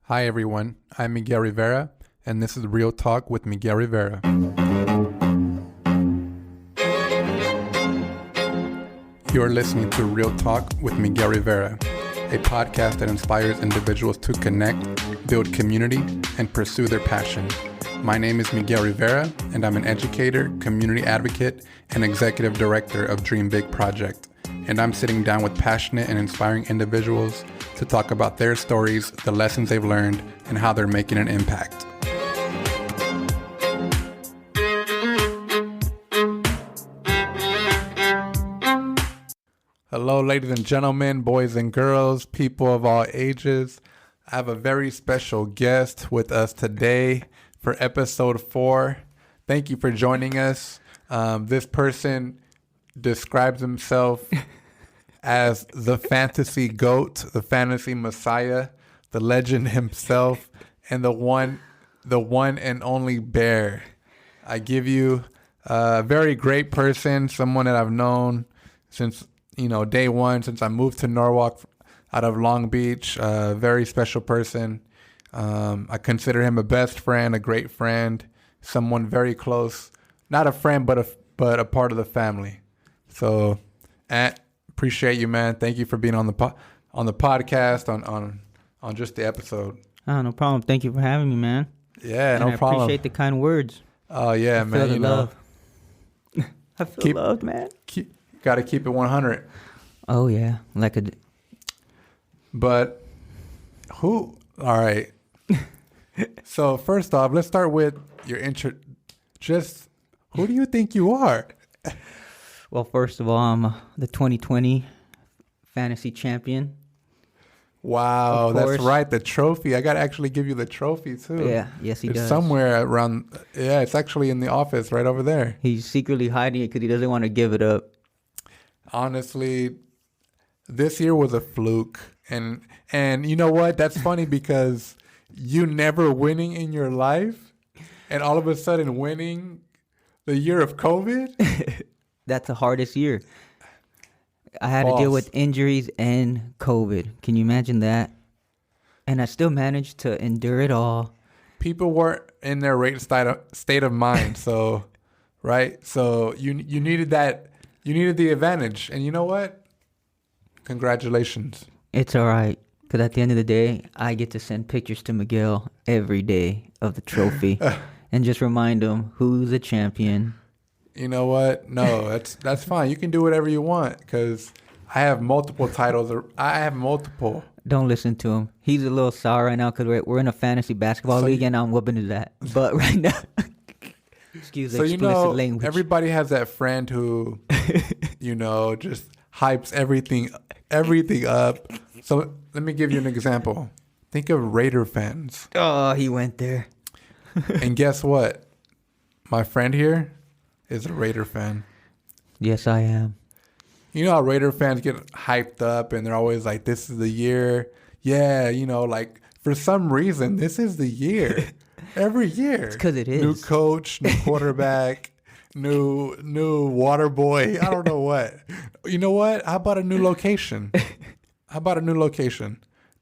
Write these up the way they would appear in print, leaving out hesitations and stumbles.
Hi everyone, I'm Miguel Rivera, and this is Real Talk with Miguel Rivera. You're listening to Real Talk with Miguel Rivera, a podcast that inspires individuals to connect, build community, and pursue their passion. My name is Miguel Rivera, and I'm an educator, community advocate, and executive director of Dream Big Project. And I'm sitting down with passionate and inspiring individuals to talk about their stories, the lessons they've learned, and how they're making an impact. Hello, ladies and gentlemen, boys and girls, people of all ages. I have a very special guest with us today for episode 4. Thank you for joining us. This person describes himself as the fantasy goat, the fantasy messiah, the legend himself, and the one and only Behr. I give you a very great person, someone that I've known since day one, since I moved to Norwalk out of Long Beach. A very special person. I consider him a best friend, a great friend, someone very close. Not a friend, but a part of the family. So, Ant, appreciate you, man. Thank you for being on the podcast, on just the episode. Oh, no problem. Thank you for having me, man. Yeah, and no problem. I appreciate the kind words. Oh yeah, man. I feel the love. I feel loved, man. Got to keep it 100. Oh yeah, But who? All right. So first off, let's start with your intro. Just who do you think you are? Well, first of all, I'm the 2020 fantasy champion. Wow, that's right. The trophy. I got to actually give you the trophy, too. Yeah, yes, he does. It's somewhere around. Yeah, it's actually in the office right over there. He's secretly hiding it because he doesn't want to give it up. Honestly, this year was a fluke. And you know what? That's funny because you never winning in your life and all of a sudden winning the year of COVID. That's the hardest year. I had to deal with injuries and COVID. Can you imagine that? And I still managed to endure it all. People weren't in their right state of mind. So, right? So you needed that. You needed the advantage. And you know what? Congratulations. It's all right. Because at the end of the day, I get to send pictures to Miguel every day of the trophy and just remind him who's the champion. You know what? No, that's fine. You can do whatever you want because I have multiple titles. I have multiple. Don't listen to him. He's a little sour right now because we're in a fantasy basketball league and I'm whooping his ass. But right now, excuse the explicit language. Everybody has that friend who, just hypes everything up. So let me give you an example. Think of Raider fans. Oh, he went there. And guess what? My friend here is a Raider fan. Yes, I am. You know how Raider fans get hyped up and they're always like, this is the year. Yeah, like for some reason, this is the year. Every year. It's because it is. New coach, new quarterback, new water boy. I don't know what. You know what? How about a new location?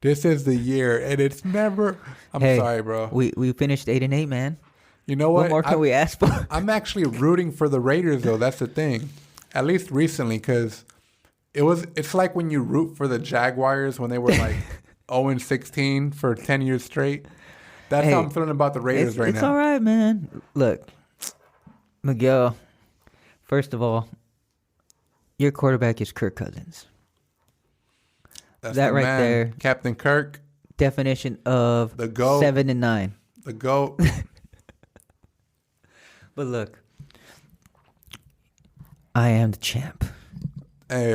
This is the year and it's never. Sorry, bro. We finished 8-8, man. You know what? What more can we ask for? I'm actually rooting for the Raiders, though. That's the thing. At least recently, because it's like when you root for the Jaguars when they were like 0-16 for 10 years straight. That's how I'm feeling about the Raiders right now. It's all right, man. Look, Miguel, first of all, your quarterback is Kirk Cousins. That's that right man. there. Captain Kirk. Definition of the GOAT. 7-9. The GOAT. But look, I am the champ. Hey,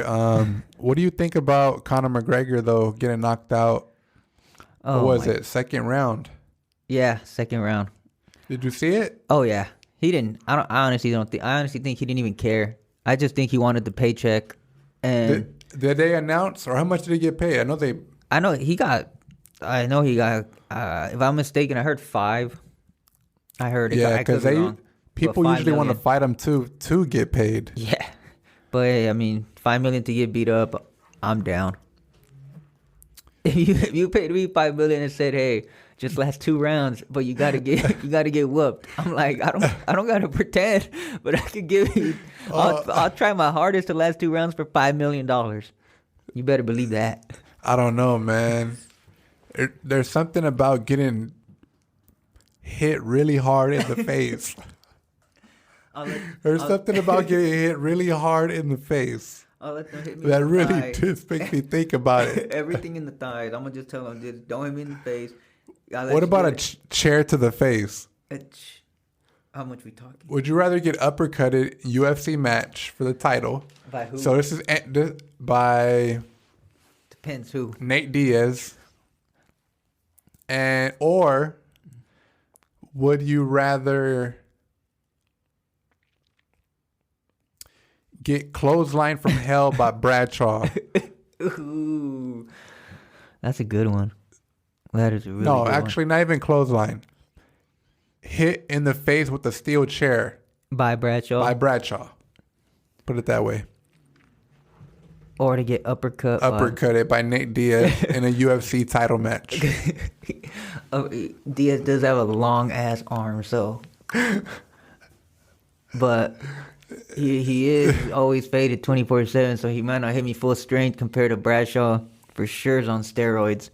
what do you think about Conor McGregor, though, getting knocked out? What was it? Second round? Yeah, second round. Did you see it? Oh, yeah. He didn't. I honestly think he didn't even care. I just think he wanted the paycheck. And did they announce, or how much did he get paid? I know he got, if I'm mistaken, I heard 5. I heard it. Yeah, because people usually want to fight him to get paid. Yeah. But, I mean, $5 million to get beat up, I'm down. If you paid me $5 million and said, "Hey, just last 2 rounds, but you gotta get whooped," I'm like, I don't gotta pretend, but I could give you. I'll try my hardest to last 2 rounds for $5 million. You better believe that. I don't know, man. There's something about getting hit really hard in the face. There's something about getting hit really hard in the face. I'll let them hit me That in the really thigh. just makes me think about it. Everything in the thighs. I'm gonna just tell them, just don't hit me in the face. What about a chair to the face? How much we talking? Would you rather get uppercutted UFC match for the title? By who? So this is by Depends who. Nate Diaz. Or would you rather get clothesline from hell by Bradshaw? Ooh, that's a good one. That is a really No, good actually, not even clothesline. Hit in the face with a steel chair one. By Bradshaw. by Bradshaw. Put it that way. Or to get uppercut. Uppercutted by Nate Diaz in a UFC title match. Diaz does have a long ass arm, so. But he is always faded 24/7, so he might not hit me full strength compared to Bradshaw. For sure, is on steroids.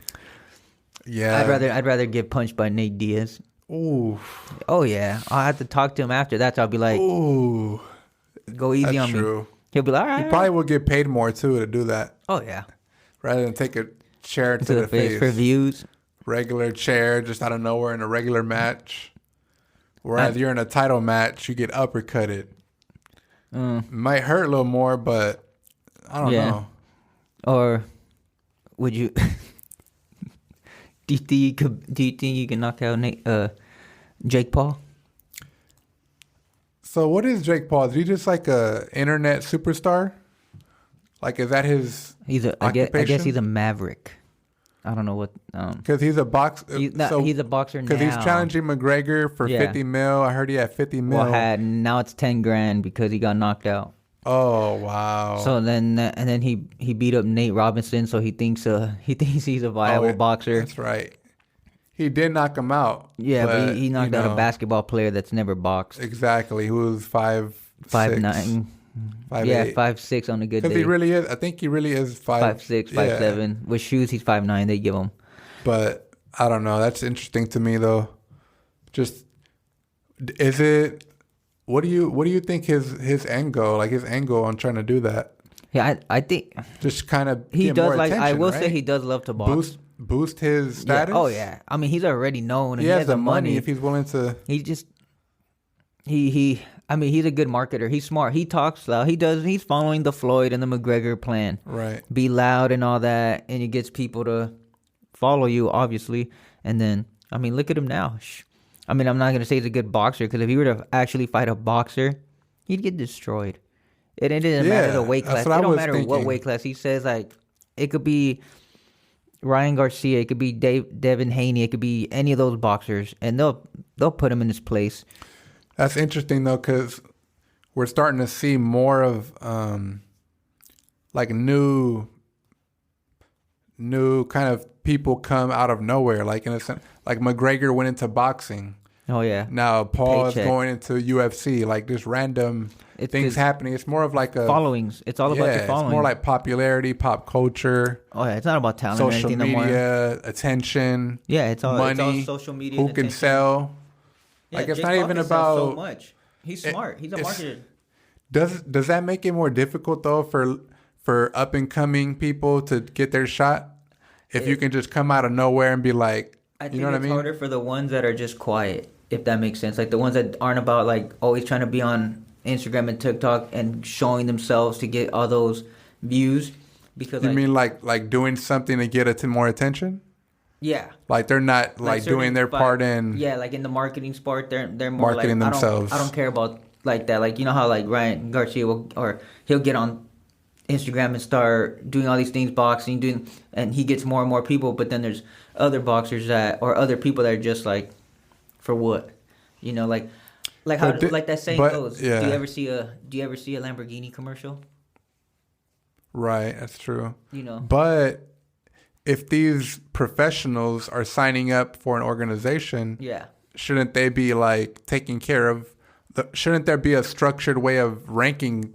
Yeah. I'd rather get punched by Nate Diaz. Ooh. Oh yeah, I'll have to talk to him after that. So I'll be like, Ooh. go easy That's on true. me. He'll be like, all right. He probably will get paid more too to do that Oh yeah, rather than take a chair to the face. for views. Regular chair just out of nowhere in a regular match. Whereas you're in a title match, you get uppercutted. Might hurt a little more, but I don't know. Or would you? Do you think you can knock out Jake Paul? So what is Jake Paul? Is he just like a internet superstar? Like, is that his I guess occupation? he's a maverick. I don't know what. Because he's a boxer. He's a boxer now. Because he's challenging McGregor for 50 mil. I heard he had 50 mil. Well, now it's 10 grand because he got knocked out. Oh wow! So then he beat up Nate Robinson. So he thinks he's a viable boxer. That's right. He did knock him out. Yeah, but he knocked out a basketball player that's never boxed. Exactly. Who was 5'9". 5'9". 5'8". Yeah, 5'6" on a good day. Because he really is. I think he really is 5'6", 5'7". With shoes, he's 5'9". They give him. But I don't know. That's interesting to me, though. Just is it? What do you think his end goal? Like his end goal on trying to do that? Yeah, I think just kind of he does. More like attention, I will right? say, he does love to box. Boost his status. Yeah. Oh yeah. I mean, he's already known. And he has the money if he's willing to. He just I mean, he's a good marketer. He's smart. He talks loud. He's following the Floyd and the McGregor plan. Right. Be loud and all that, and it gets people to follow you, obviously. And then, I mean, look at him now. I mean, I'm not gonna say he's a good boxer because if he were to actually fight a boxer, he'd get destroyed. It doesn't matter the weight class. It don't matter what weight class. He says like it could be Ryan Garcia, it could be Devin Haney, it could be any of those boxers, and they'll put him in his place. That's interesting though, because we're starting to see more of like new kind of people come out of nowhere. Like in a sense, like McGregor went into boxing. Oh yeah. Now Paul is going into UFC. Like just random things happening. It's more of like a followings. It's all about your following. It's more like popularity, pop culture. Oh yeah, it's not about talent. Social or anything media, no more. Attention. Yeah, it's all money. It's all social media. Who can sell? Yeah, like it's Jake not Paul even can sell about so much. He's smart. He's a marketer. Does that make it more difficult though for up and coming people to get their shot? If you can just come out of nowhere and be like, you know what I mean? It's harder for the ones that are just quiet, if that makes sense. Like the ones that aren't about like always trying to be on Instagram and TikTok and showing themselves to get all those views. Because you mean like doing something to get more attention? Yeah. Like they're not like doing their part in. Yeah, like in the marketing part, they're more marketing like, themselves. I don't care about like that. Like you know how like Ryan Garcia he'll get on Instagram and start doing all these things, boxing, and he gets more and more people. But then there's other boxers or other people that are just like, for what, you know, like that saying goes. Yeah. Do you ever see a Lamborghini commercial? Right, that's true. You know, but if these professionals are signing up for an organization, Yeah. shouldn't they be like taking care of shouldn't there be a structured way of ranking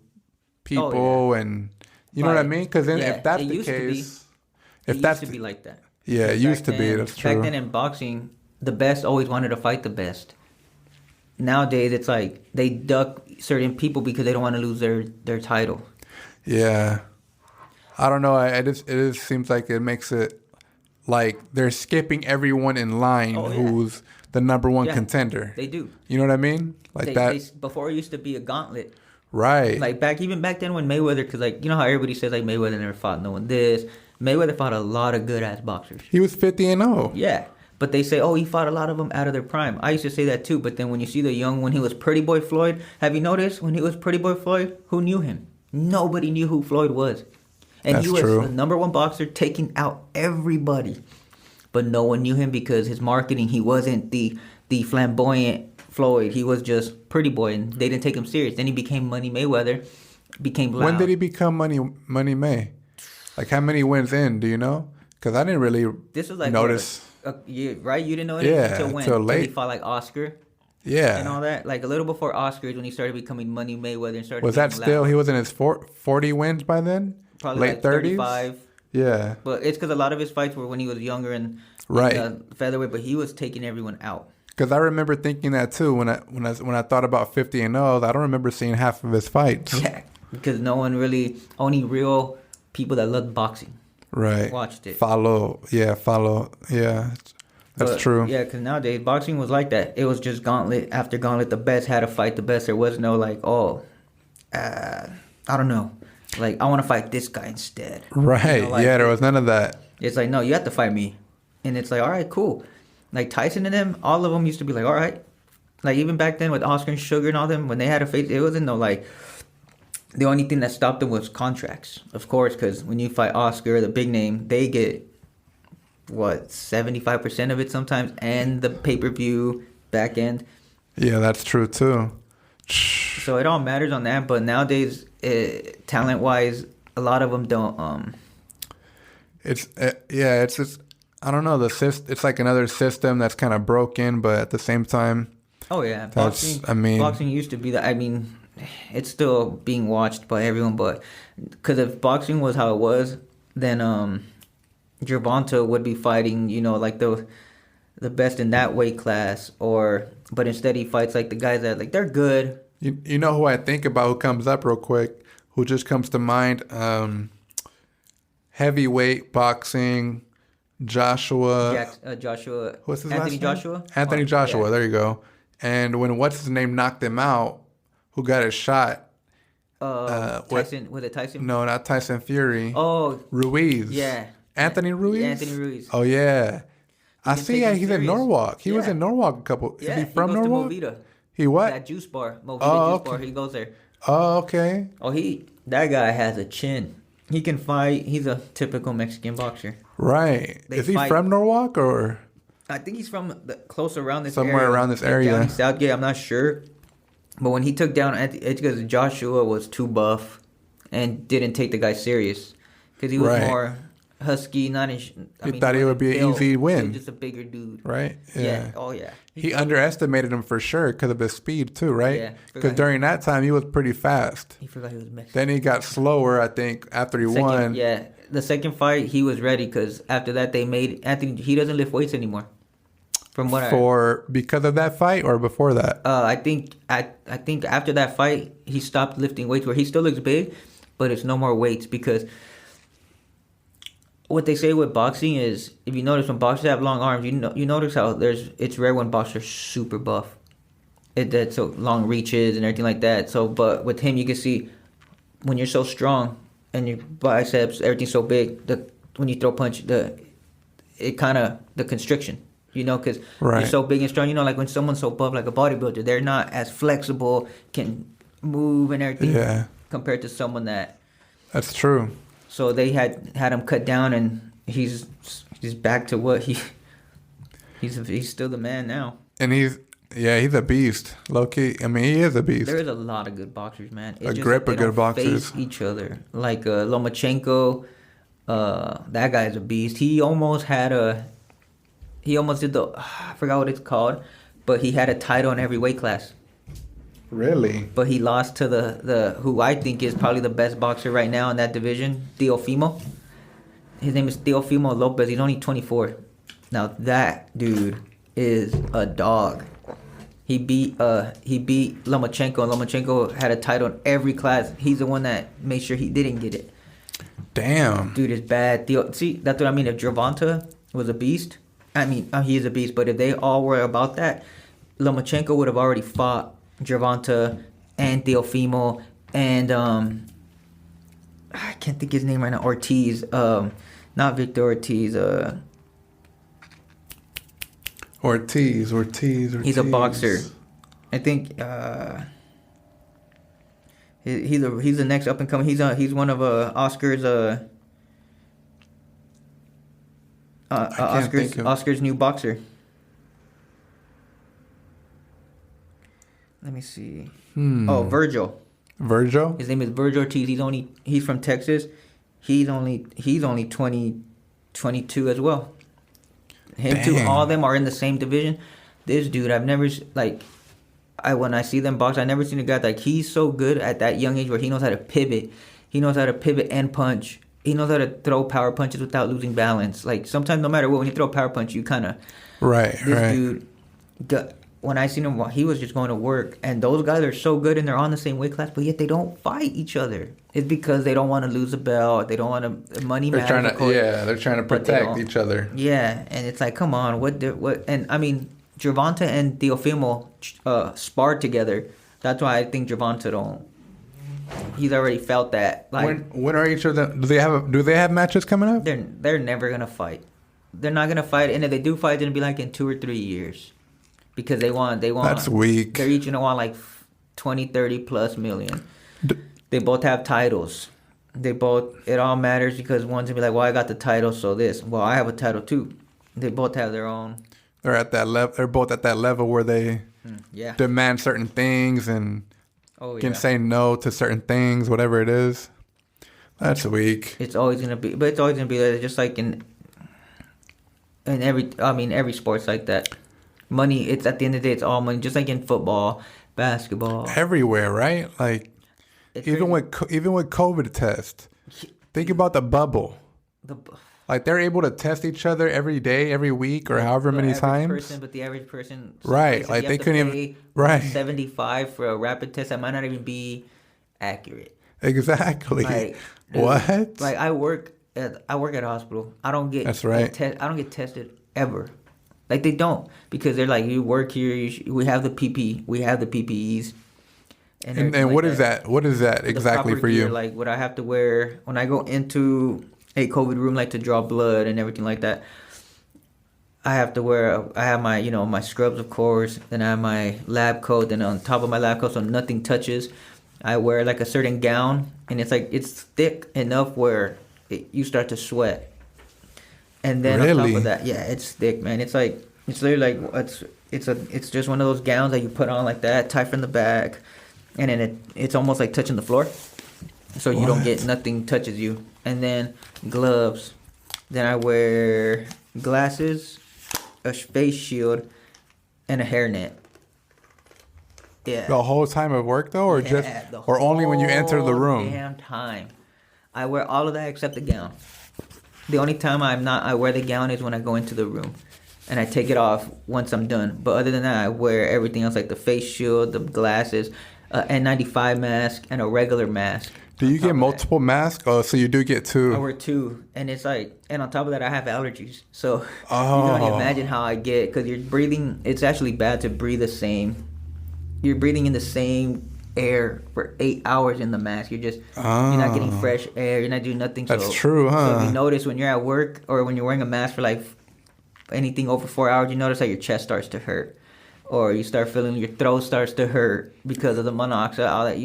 people and you know what I mean? Because then if that's the case, if that's to be like that. Yeah, it used to be. That's true. Back then in boxing, the best always wanted to fight the best. Nowadays, it's like they duck certain people because they don't want to lose their title. Yeah. I don't know. It just seems like it makes it like they're skipping everyone in line who's the number one contender. They do. You know what I mean? Like Before it used to be a gauntlet. Right. Like back then when Mayweather, because like, you know how everybody says like Mayweather never fought no one this. Mayweather fought a lot of good ass boxers. He was 50-0. Yeah. But they say, he fought a lot of them out of their prime. I used to say that too. But then when you see the young, when he was Pretty Boy Floyd, have you noticed when he was Pretty Boy Floyd, who knew him? Nobody knew who Floyd was. And he was the number one boxer taking out everybody. But no one knew him because his marketing, he wasn't the flamboyant Floyd. He was just Pretty Boy, and they didn't take him serious. Then he became Money Mayweather, became loud. When did he become Money May? Like how many wins in? Do you know? Because I didn't really notice. Right? You didn't know anything until when? Until late. He fought like Oscar. Yeah. And all that. Like a little before Oscar is when he started becoming Money Mayweather and started. Was that still? Loud. He was in his 40 wins by then. Probably late like 30s. 35. Yeah. But it's because a lot of his fights were when he was younger and featherweight, but he was taking everyone out. Because I remember thinking that too when I thought about 50-0. I don't remember seeing half of his fights. Yeah, because only real people that loved boxing watched it. Follow. Yeah. That's true. Yeah, because nowadays boxing was like that. It was just gauntlet after gauntlet. The best had to fight the best. There was no like, I don't know. Like, I want to fight this guy instead. Right. You know, like, there was none of that. It's like, no, you have to fight me. And it's like, all right, cool. Like, Tyson and them, all of them used to be like, all right. Like, even back then with Oscar and Sugar and all them, when they had a face, it wasn't no, like, the only thing that stopped them was contracts. Of course, because when you fight Oscar, the big name, they get, 75% of it sometimes, and the pay-per-view back end. Yeah, that's true, too. So it all matters on that, but nowadays, talent-wise, a lot of them don't. It's just I don't know it's like another system that's kind of broken, but at the same time. Oh yeah, boxing used to be that. I mean, it's still being watched by everyone, but because if boxing was how it was, then Gervonta would be fighting, like the best in that weight class, but instead he fights like the guys that like they're good. You know who I think about who comes up real quick, who just comes to mind? Heavyweight boxing, Joshua. What's his Anthony last name? Anthony Joshua. Yeah. There you go. And when what's his name knocked him out, who got his shot? Tyson. Was it Tyson? No, not Tyson Fury. Oh, Ruiz. Yeah. Anthony Ruiz. Yeah, Anthony Ruiz. Oh yeah. I see. Yeah, he's in Norwalk. He was in Norwalk a couple. Yeah, is he from Norwalk? To Movida. He what? That juice bar. Movida juice bar. He goes there. Oh, okay. Oh, that guy has a chin. He can fight. He's a typical Mexican boxer. Right. Is he from Norwalk or? I think he's from close around this somewhere around this area. Down Southgate, I'm not sure. But when he took down, it's because Joshua was too buff and didn't take the guy serious. Because he was more husky, He thought he would be an easy win. He was just a bigger dude. Right? Yeah. Oh, yeah. He underestimated him for sure because of his speed too, right? Yeah. Because during that time, he was pretty fast. He forgot he was Mexican. Then he got slower, I think, after he won. Yeah. The second fight, he was ready because after that, they made Anthony, he doesn't lift weights anymore. From what because of that fight or before that? I think after that fight, he stopped lifting weights where he still looks big, but it's no more weights because what they say with boxing is, if you notice when boxers have long arms, you notice how it's rare when boxers are super buff. That's so long reaches and everything like that. So, but with him, you can see when you're so strong and your biceps, everything's so big, when you throw a punch, the constriction, because you're so big and strong. Like when someone's so buff, like a bodybuilder, they're not as flexible, can move and everything compared to someone that. That's true. So they had him cut down, and he's back to what he's still the man now. And he's a beast, low key. I mean, he is a beast. There's a lot of good boxers, man. Grip of good boxers. Face each other, like Lomachenko, That guy's a beast. He almost did the I forgot what it's called, but he had a title in every weight class. Really? But he lost to the who I think is probably the best boxer right now in that division, Teofimo. His name is Teofimo Lopez. He's only 24. Now that dude is a dog. He beat Lomachenko, and Lomachenko had a title in every class. He's the one that made sure he didn't get it. Damn. Dude is bad. See, that's what I mean. If Gervonta was a beast, he is a beast. But if they all were about that, Lomachenko would have already fought Gervonta and Teofimo and I can't think his name right now. Ortiz. Not Victor Ortiz. Ortiz. He's a boxer. I think he's the next up and coming. He's one of Oscar's Oscar's new boxer. Let me see. Oh, Virgil. Virgil? His name is Virgil Ortiz. He's from Texas. He's only 22 as well. Him too. All of them are in the same division. This dude, when I see them box, I never seen a guy like he's so good at that young age where he knows how to pivot. He knows how to pivot and punch. He knows how to throw power punches without losing balance. Like sometimes, no matter what, when you throw a power punch, you kind of dude. When I seen him, he was just going to work, and those guys are so good, and they're on the same weight class, but yet they don't fight each other. It's because they don't want to lose a belt. They don't want to money. They're trying to protect each other. Yeah, and it's like, come on, what? And I mean, Gervonta and Teofimo sparred together. That's why I think Gervonta don't. He's already felt that. Like, when are each of them? Do they have matches coming up? They're never gonna fight. They're not gonna fight, and if they do fight, it's gonna be like in 2 or 3 years. Because they want. That's weak. They're each gonna want like 20, 30 plus million. They both have titles. It all matters because one's gonna be like, well, I got the title, so this. Well, I have a title too. They both have their own. They're at that level. They're both at that level where they demand certain things and can say no to certain things, whatever it is. That's weak. It's always gonna be, but it's always gonna be like, just like in every sport's like that. Money, it's at the end of the day, it's all money. Just like in football, basketball, everywhere, right? Like even with COVID test, think about the bubble. Like they're able to test each other every day, every week, or however many times. But the average person, right? Like they couldn't even $75 for a rapid test that might not even be accurate. Exactly. Like, what? Like I work at a hospital. I don't get. That's right. I don't get tested ever. Like they don't, because they're like, you work here. We have the PPEs. And what is that? What is that exactly for you? Like what I have to wear when I go into a COVID room, like to draw blood and everything like that. I have my, my scrubs, of course. Then I have my lab coat. Then on top of my lab coat, so nothing touches, I wear like a certain gown, and it's thick enough where you start to sweat. And then on top of that, it's thick, man. It's literally like it's just one of those gowns that you put on like that, tie from the back, and then it's almost like touching the floor, so you don't get nothing touches you. And then gloves. Then I wear glasses, a face shield, and a hairnet. Yeah. The whole time of work though, or only when you enter the room? Damn time. I wear all of that except the gown. The only time I wear the gown is when I go into the room, and I take it off once I'm done. But other than that, I wear everything else, like the face shield, the glasses, N95 mask, and a regular mask. Do you get multiple masks? Oh, so you do get 2. I wear 2, and it's like, and on top of that, I have allergies. So you can only imagine how I get, because you're breathing. It's actually bad to breathe the same. You're breathing in the same air for 8 hours in the mask. You're not getting fresh air. You're not doing nothing. That's true, huh? So if you notice when you're at work or when you're wearing a mask for like anything over 4 hours, you notice how your chest starts to hurt, or you start feeling your throat starts to hurt because of the monoxide. All that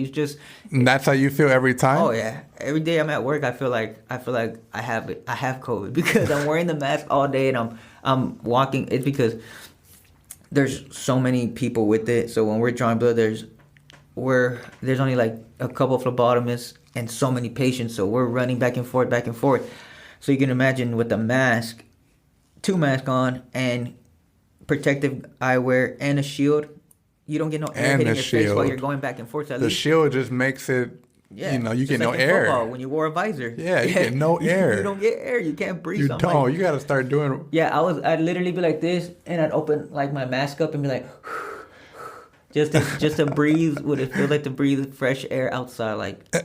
And that's how you feel every time? Oh yeah, every day I'm at work, I feel like I have it. I have COVID because I'm wearing the mask all day and I'm walking. It's because there's so many people with it. So when we're drawing blood, there's only like a couple phlebotomists and so many patients, so we're running back and forth. So you can imagine with a mask, 2 masks on, and protective eyewear and a shield, you don't get no air And hitting the your face while shield. you're going back and forth. At The least, shield just makes it, yeah, you know, you just get no like in air. football, when you wore a visor, Yeah, you get no air. You don't get air. You can't breathe. You So I'm don't. like, You got to start doing. yeah, I'd literally be like this, and I'd open like my mask up and be like, just to breathe. Would it feel like to breathe fresh air outside? Like, Yeah.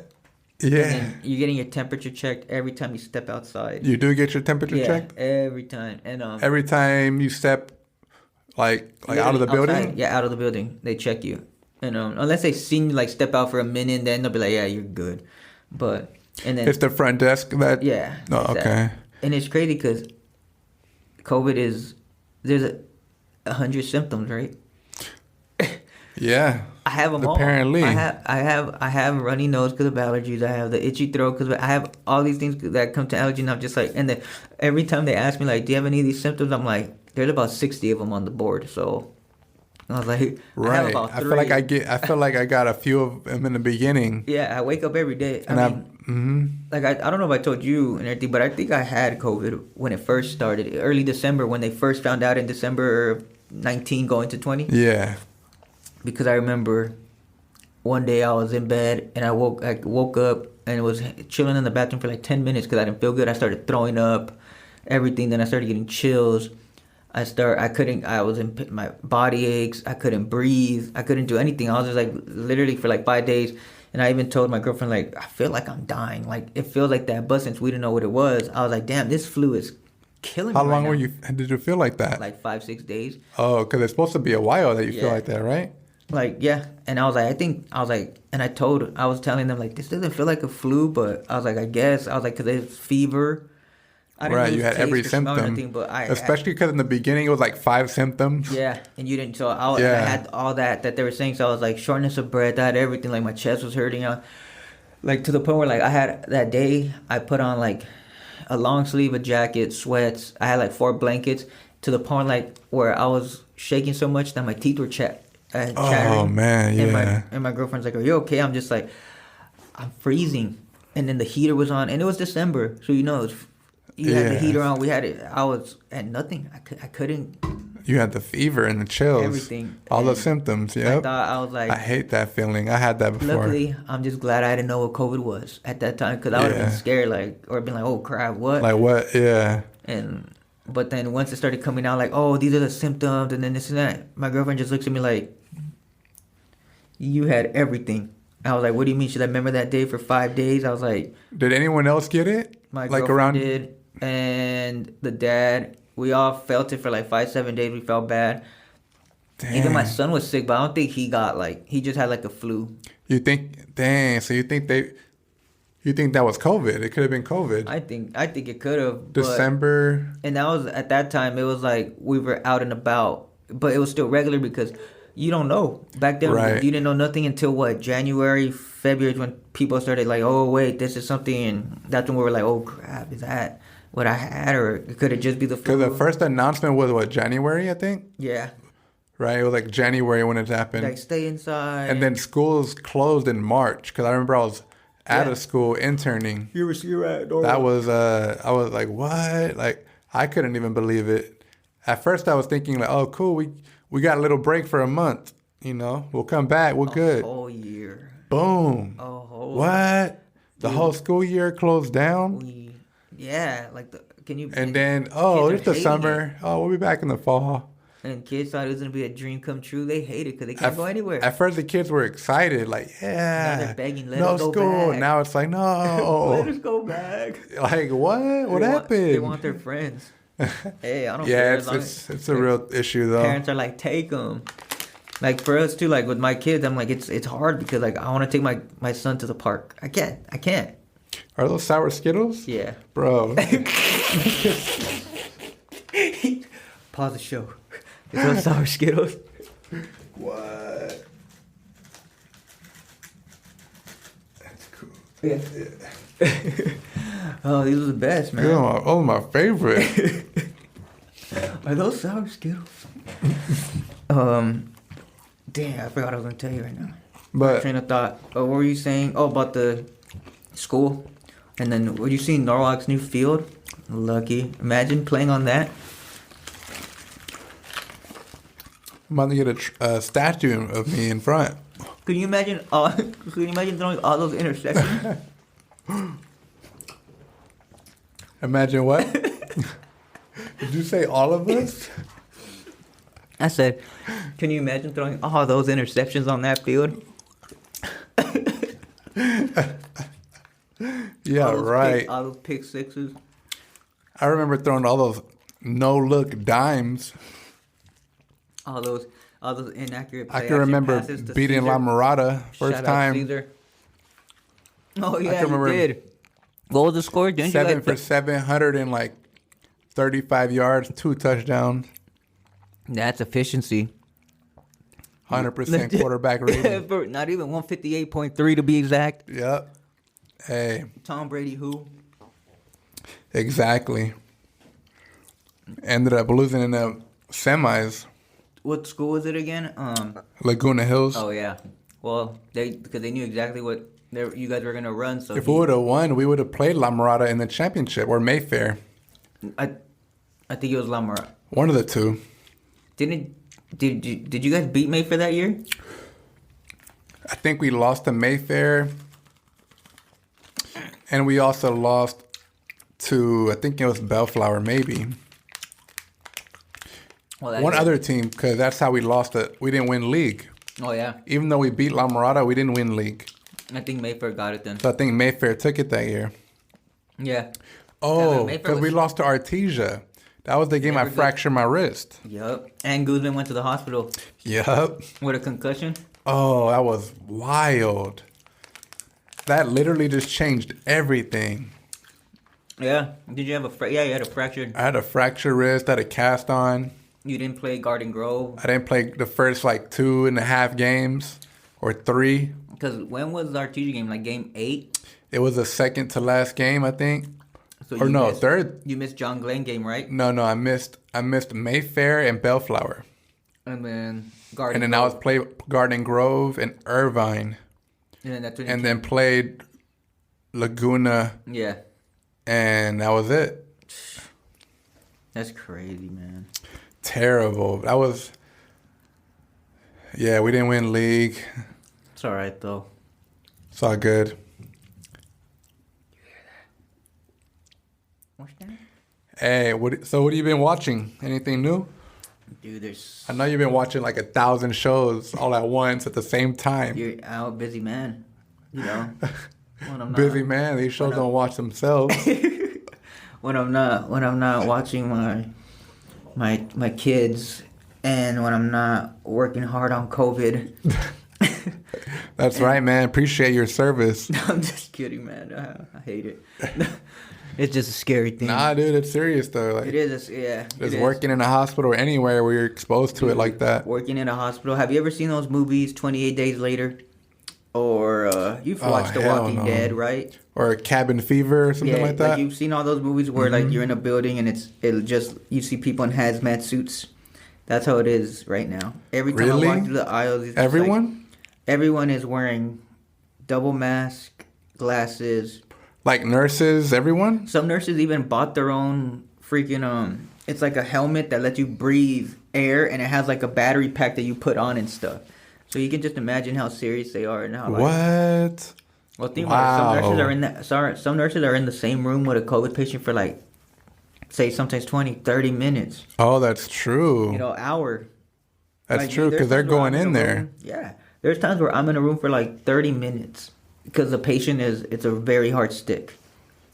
and then you're getting your temperature checked every time you step outside. You do get your temperature Yeah, checked every time. And every time you step, like out of the building. outside, yeah, out of the building, they check you. And unless they seen you like step out for a minute, then they'll be like, yeah, you're good. But and then It's the front desk that. yeah. No, exactly. okay. And it's crazy because COVID there's 100 symptoms, right? Yeah. I have them Apparently. all. I have runny nose because of allergies. I have the itchy throat because I have all these things that come to allergy. And I'm just like, and then every time they ask me like, do you have any of these symptoms? I'm like, there's about 60 of them on the board. So I was like, I have Right. about 3. I feel like I got a few of them in the beginning. Yeah, I wake up every day. And I mean, like I don't know if I told you and everything, but I think I had COVID when it first started, early December, when they first found out in December 19 going to 20. Yeah. Because I remember one day I was in bed and I woke up and was chilling in the bathroom for like 10 minutes because I didn't feel good. I started throwing up, everything. Then I started getting chills. I was in my body aches. I couldn't breathe. I couldn't do anything. I was just like literally for like 5 days. And I even told my girlfriend like, I feel like I'm dying. Like it feels like that. But since we didn't know what it was, I was like, damn, this flu is killing me. How long right now. did you feel like that? Like 5-6 days. Oh, because it's supposed to be a while that you feel Yeah. like that, right? Like, yeah. And I was like, I was telling them, like, this doesn't feel like a flu, but I was like, I guess. I was like, because it's fever. I didn't Right, lose you had taste every or smell or symptom. anything, but Especially because in the beginning it was like 5 symptoms. yeah, and you didn't. So I Yeah. had all that they were saying. So I was like, shortness of breath. I had everything. Like, my chest was hurting. Like, to the point where, like, I had that day, I put on, like, a long sleeve, a jacket, sweats. I had, like, 4 blankets to the point, like, where I was shaking so much that my teeth were chattering. Oh, man, yeah. And my girlfriend's like, are you okay? I'm just like, I'm freezing. And then the heater was on. And it was December. So, you know, you had the Yeah. heater on. We had it. I had nothing. I couldn't. You had the fever and the chills. Everything. All the And symptoms, I yep. thought, I was like, I hate that feeling. I had that before. luckily, I'm just glad I didn't know what COVID was at that time, because I would have Yeah. been scared, like, or been like, oh crap, what? Like what? Yeah. But then once it started coming out, like, oh, these are the symptoms, and then this and that, my girlfriend just looks at me like, you had everything. I was like, what do you mean? She's like, remember that day for 5 days? I was like, Did anyone else get it? my like girlfriend around did, and the dad. We all felt it for like 5-7 days. We felt bad. Dang. Even my son was sick, but I don't think he got he just had like a flu. You think? Dang. So you think that was COVID? It could have been COVID. I think it could have. December. And that was at that time. It was like we were out and about, but it was still regular because you don't know back then. Right. You didn't know nothing until what, January, February, when people started like, oh wait, this is something, and that's when we were like, oh crap, is that what I had, or could it just be the flu? Because the first announcement was what, January, I think. Yeah. Right. It was like January when it happened. Like stay inside. And then schools closed in March because I remember I was out Yeah. of school interning. you were at That was I was like, what? Like I couldn't even believe it. At first I was thinking like, oh cool, we got a little break for a month. You know, we'll come back. We're good. A whole year. Boom. A whole. What? The whole school year closed down. Yeah, like can you? And then it's kids are the hating summer. Oh, we'll be back in the fall. And kids thought it was gonna be a dream come true. They hate it because they can't go anywhere. At first, the kids were excited, like, yeah, Now they're begging, let no us go school. back. Now it's like, Let no. us go back. Like, what happened? They want their friends. Hey, I don't Yeah, care. it's a real issue though. Parents are like, take them. Like for us too, like with my kids, I'm like, it's hard because like I want to take my son to the park. I can't. Are those sour Skittles? Yeah. Bro. Pause the show. It's those sour Skittles. What? That's cool. Yeah. Oh, these are the best, man. Oh, my favorite. Are those sour Skittles? Damn, I forgot what I was gonna tell you right now. But Train of thought. What were you saying? Oh, about the school And then, would you see Norwalk's new field? Lucky. Imagine playing on that. I'm about to get a statue of me in front. Could you imagine? Could you imagine throwing all those interceptions? Imagine what? Did you say all of us? I said, can you imagine throwing all those interceptions on that field? Yeah, right. All those pick sixes. I remember throwing all those no-look dimes. All those inaccurate. I can remember beating Caesar. La Mirada first Shout out time. Caesar. Oh yeah, can remember you did. What was the score? Didn't 7 you for 700 and like 35 yards, 2 touchdowns, That's efficiency. 100% quarterback rating. Not even 158.3 to be exact. Yep. Hey, Tom Brady, who? exactly. Ended up losing in the semis. What school was it again? Laguna Hills. Oh yeah. Well, because they knew exactly what you guys were gonna run. So If we would have won, we would have played La Mirada in the championship or Mayfair. I think it was Lamar. One of the two. Did you guys beat Mayfair that year? I think we lost to Mayfair. And we also lost to, I think it was Bellflower, maybe. Well, One other team, because that's how we lost it. We didn't win league. Oh yeah. Even though we beat La Mirada, we didn't win league. I think Mayfair got it then. So I think Mayfair took it that year. Yeah. Oh, Mayfair because we was- lost to Artesia. That was the game I Never good. fractured my wrist. Yup. And Guzman went to the hospital Yup. with a concussion. Oh, that was wild. That literally just changed everything. Yeah. Did you have you had a fractured. I had a fractured wrist, I had a cast on. You didn't play Garden Grove. I didn't play the first like 2.5 games or 3. Because when was our TG game? Like game 8? It was the second to last game, I think. So Or you no, missed- third. You missed John Glenn game, right? No, I missed Mayfair and Bellflower. And then Garden And then Grove. I was played Garden Grove and Irvine. And then that's when you And then played Laguna, Yeah. and that was it. That's crazy, man. Terrible. That was... Yeah, we didn't win league. It's all right, though. It's all good. What's that? Hey, what have you been watching? Anything new? Dude, there's... I know you've been watching like 1,000 shows all at once at the same time. You're out, busy man. You know? When I'm not, Busy man. These shows don't watch themselves. when I'm not watching my kids, and when I'm not working hard on COVID. That's right, man. Appreciate your service. I'm just kidding, man. I hate it. It's just a scary thing. Nah, dude, it's serious though. Like, It is, yeah. just it is. working in a hospital or anywhere where you're exposed to it like that. Working in a hospital. Have you ever seen those movies, 28 Days Later? Or you've watched The hell Walking no. Dead, right? Or Cabin Fever or something like that. Like you've seen all those movies where like you're in a building and you see people in hazmat suits. That's how it is right now. Every time Really? I walk through the aisles, it's just Everyone? everyone is wearing double mask, glasses. Like nurses, everyone? Some nurses even bought their own freaking it's like a helmet that lets you breathe air, and it has like a battery pack that you put on and stuff. So you can just imagine how serious they are and how like, What? well, think about it. Wow. Some nurses are in the same room with a COVID patient for like, say, sometimes 20, 30 minutes. Oh, that's true. You know, hour. That's Like, true there's because they're times where going I'm in a there. room- Yeah. There's times where I'm in a room for like 30 minutes because the patient it's a very hard stick.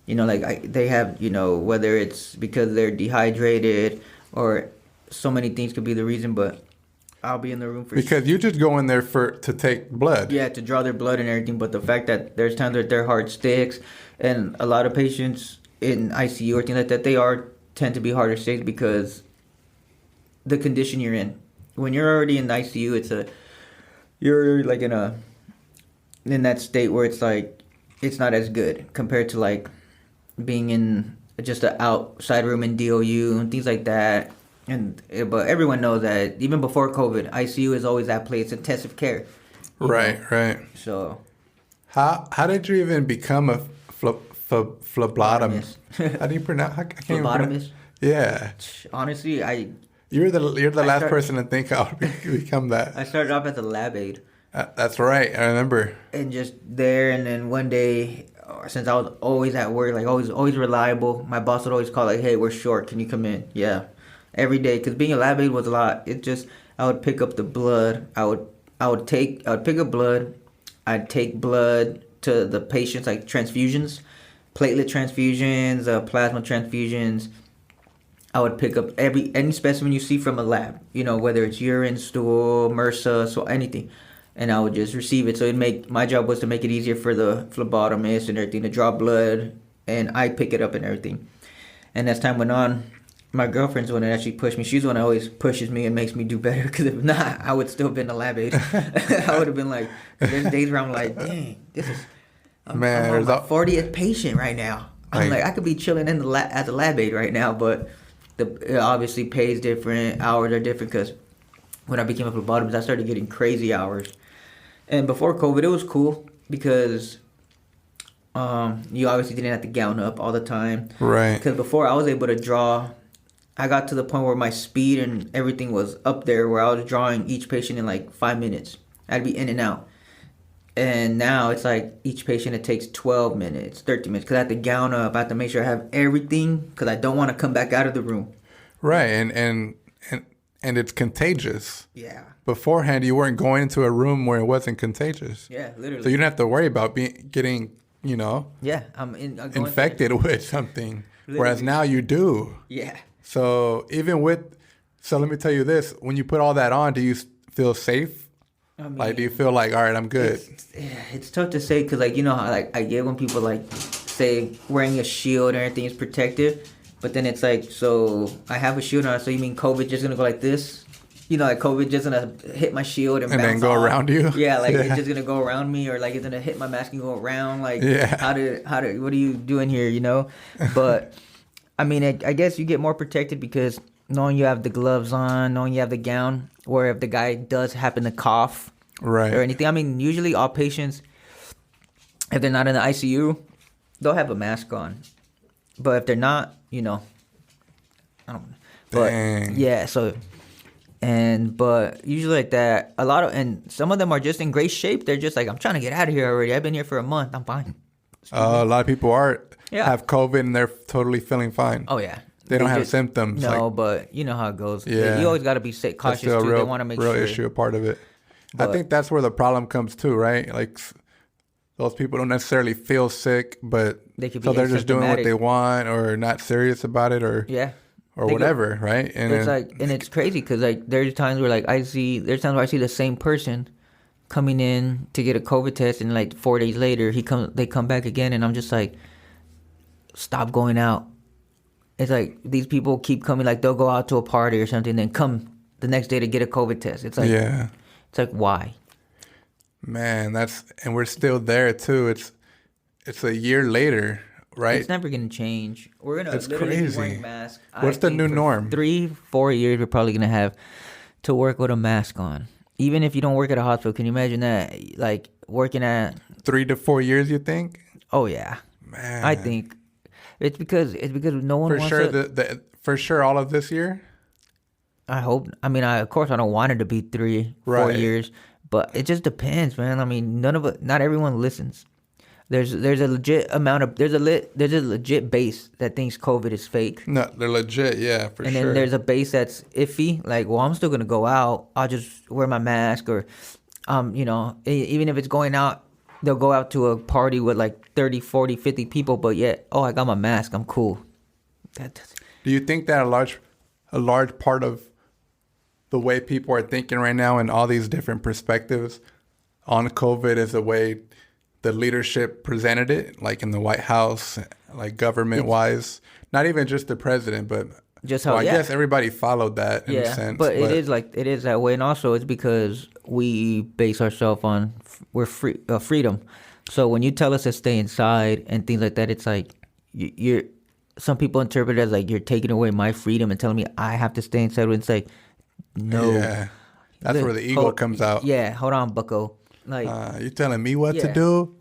You know, like they have, you know, whether it's because they're dehydrated or so many things could be the reason, but I'll be in the room for Because you just go in there to take blood. yeah, to draw their blood and everything. But the fact that there's times that they're hard sticks, and a lot of patients in ICU or things like that, they tend to be harder sticks because the condition you're in. When you're already in the ICU, you're like in that state where it's like it's not as good compared to like being in just an outside room in DOU and things like that. But everyone knows that even before COVID, ICU is always that place, intensive care. You know? Right. So How did you even become a phlebotomist. How do you pronounce? I can't even Phlebotomist. Yeah. Honestly, You're the last person to think I would become that. I started off as a lab aide. That's right. I remember. And just there, and then one day, since I was always at work, like always reliable, my boss would always call like, "Hey, we're short. Can you come in?" Yeah, every day. Because being a lab aide was a lot. I would pick up the blood. I would pick up blood. I'd take blood to the patients, like transfusions, platelet transfusions, plasma transfusions. I would pick up any specimen you see from a lab, whether it's urine, stool, MRSA, so anything, and I would just receive it. So my job was to make it easier for the phlebotomist and everything to draw blood, and I pick it up and everything. And as time went on, my girlfriend's the one that actually pushed me. She's the one that always pushes me and makes me do better. Because if not, I would still have been a lab aide. I would have been like, there's days where I'm like, dang, I'm on my 40th patient right now. I'm like, I could be chilling in the as a lab aide right now, but it obviously pays different, hours are different, because when I became a phlebotomist, I started getting crazy hours. And before COVID, it was cool because you obviously didn't have to gown up all the time. Right. Because before, I was able to draw. I got to the point where my speed and everything was up there, where I was drawing each patient in like 5 minutes. I'd be in and out. And now it's like each patient, it takes 12 minutes, 13 minutes. Because I have to gown up. I have to make sure I have everything, because I don't want to come back out of the room. Right. And it's contagious. Yeah. Beforehand, you weren't going into a room where it wasn't contagious. Yeah, literally. So you didn't have to worry about getting, yeah, infected with something. Literally. Whereas now you do. Yeah. So let me tell you this. When you put all that on, do you feel safe? I mean, do you feel like, all right, I'm good? It's tough to say, because, how, I get when people, say wearing a shield and everything is protective. But then it's like, so I have a shield on, so you mean COVID just going to go like this? COVID just going to hit my shield and bounce then go off. Around you? Yeah, it's just going to go around me, or, it's going to hit my mask and go around. What are you doing here, But, I mean, I guess you get more protected because knowing you have the gloves on, knowing you have the gown, where if the guy does happen to cough or anything. I mean, usually all patients, if they're not in the ICU, they'll have a mask on. But if they're not, I don't know. But, dang. Yeah, so, but usually like that, and some of them are just in great shape. They're just like, I'm trying to get out of here already. I've been here for a month. I'm fine. A lot of people have COVID and they're totally feeling fine. Oh, yeah. They don't have symptoms. No, but you know how it goes. Yeah. You always got to be cautious too. They want to make sure. Real issue, a part of it. But I think that's where the problem comes too, right? Like those people don't necessarily feel sick, but they're just doing what they want, or not serious about it, or whatever, right? And it's crazy because there's times where I see the same person coming in to get a COVID test, and 4 days later they come back again, and I'm just like, stop going out. It's like these people keep coming, they'll go out to a party or something, then come the next day to get a COVID test. It's like, yeah. It's like, why? Man, and we're still there too. It's a year later, right? It's never going to change. We're going to literally be wearing masks. What's the new norm? 3-4 years, we're probably going to have to work with a mask on. Even if you don't work at a hospital, can you imagine that? Working at 3 to 4 years, you think? Oh, yeah. Man. I think. It's because no one wants to... For sure, all of this year? I hope. I mean, of course, I don't want it to be 3-4 years, but it just depends, man. I mean, not everyone listens. There's a legit amount of there's a legit base that thinks COVID is fake. No, they're legit, yeah, for sure. And then there's a base that's iffy, I'm still gonna go out. I'll just wear my mask, or, even if it's going out. They'll go out to a party with 30, 40, 50 people, but yet, I got my mask. I'm cool. Do you think that a large part of the way people are thinking right now, and all these different perspectives on COVID, is the way the leadership presented it, in the White House, government-wise? Not even just the president, but just how, I guess everybody followed that in a sense. But it is that way, and also it's because we base ourselves on freedom. So when you tell us to stay inside and things like that, it's like you're. Some people interpret it as you're taking away my freedom and telling me I have to stay inside. When it's no. Yeah, that's where the ego comes out. Yeah, hold on, bucko. You're telling me what to do?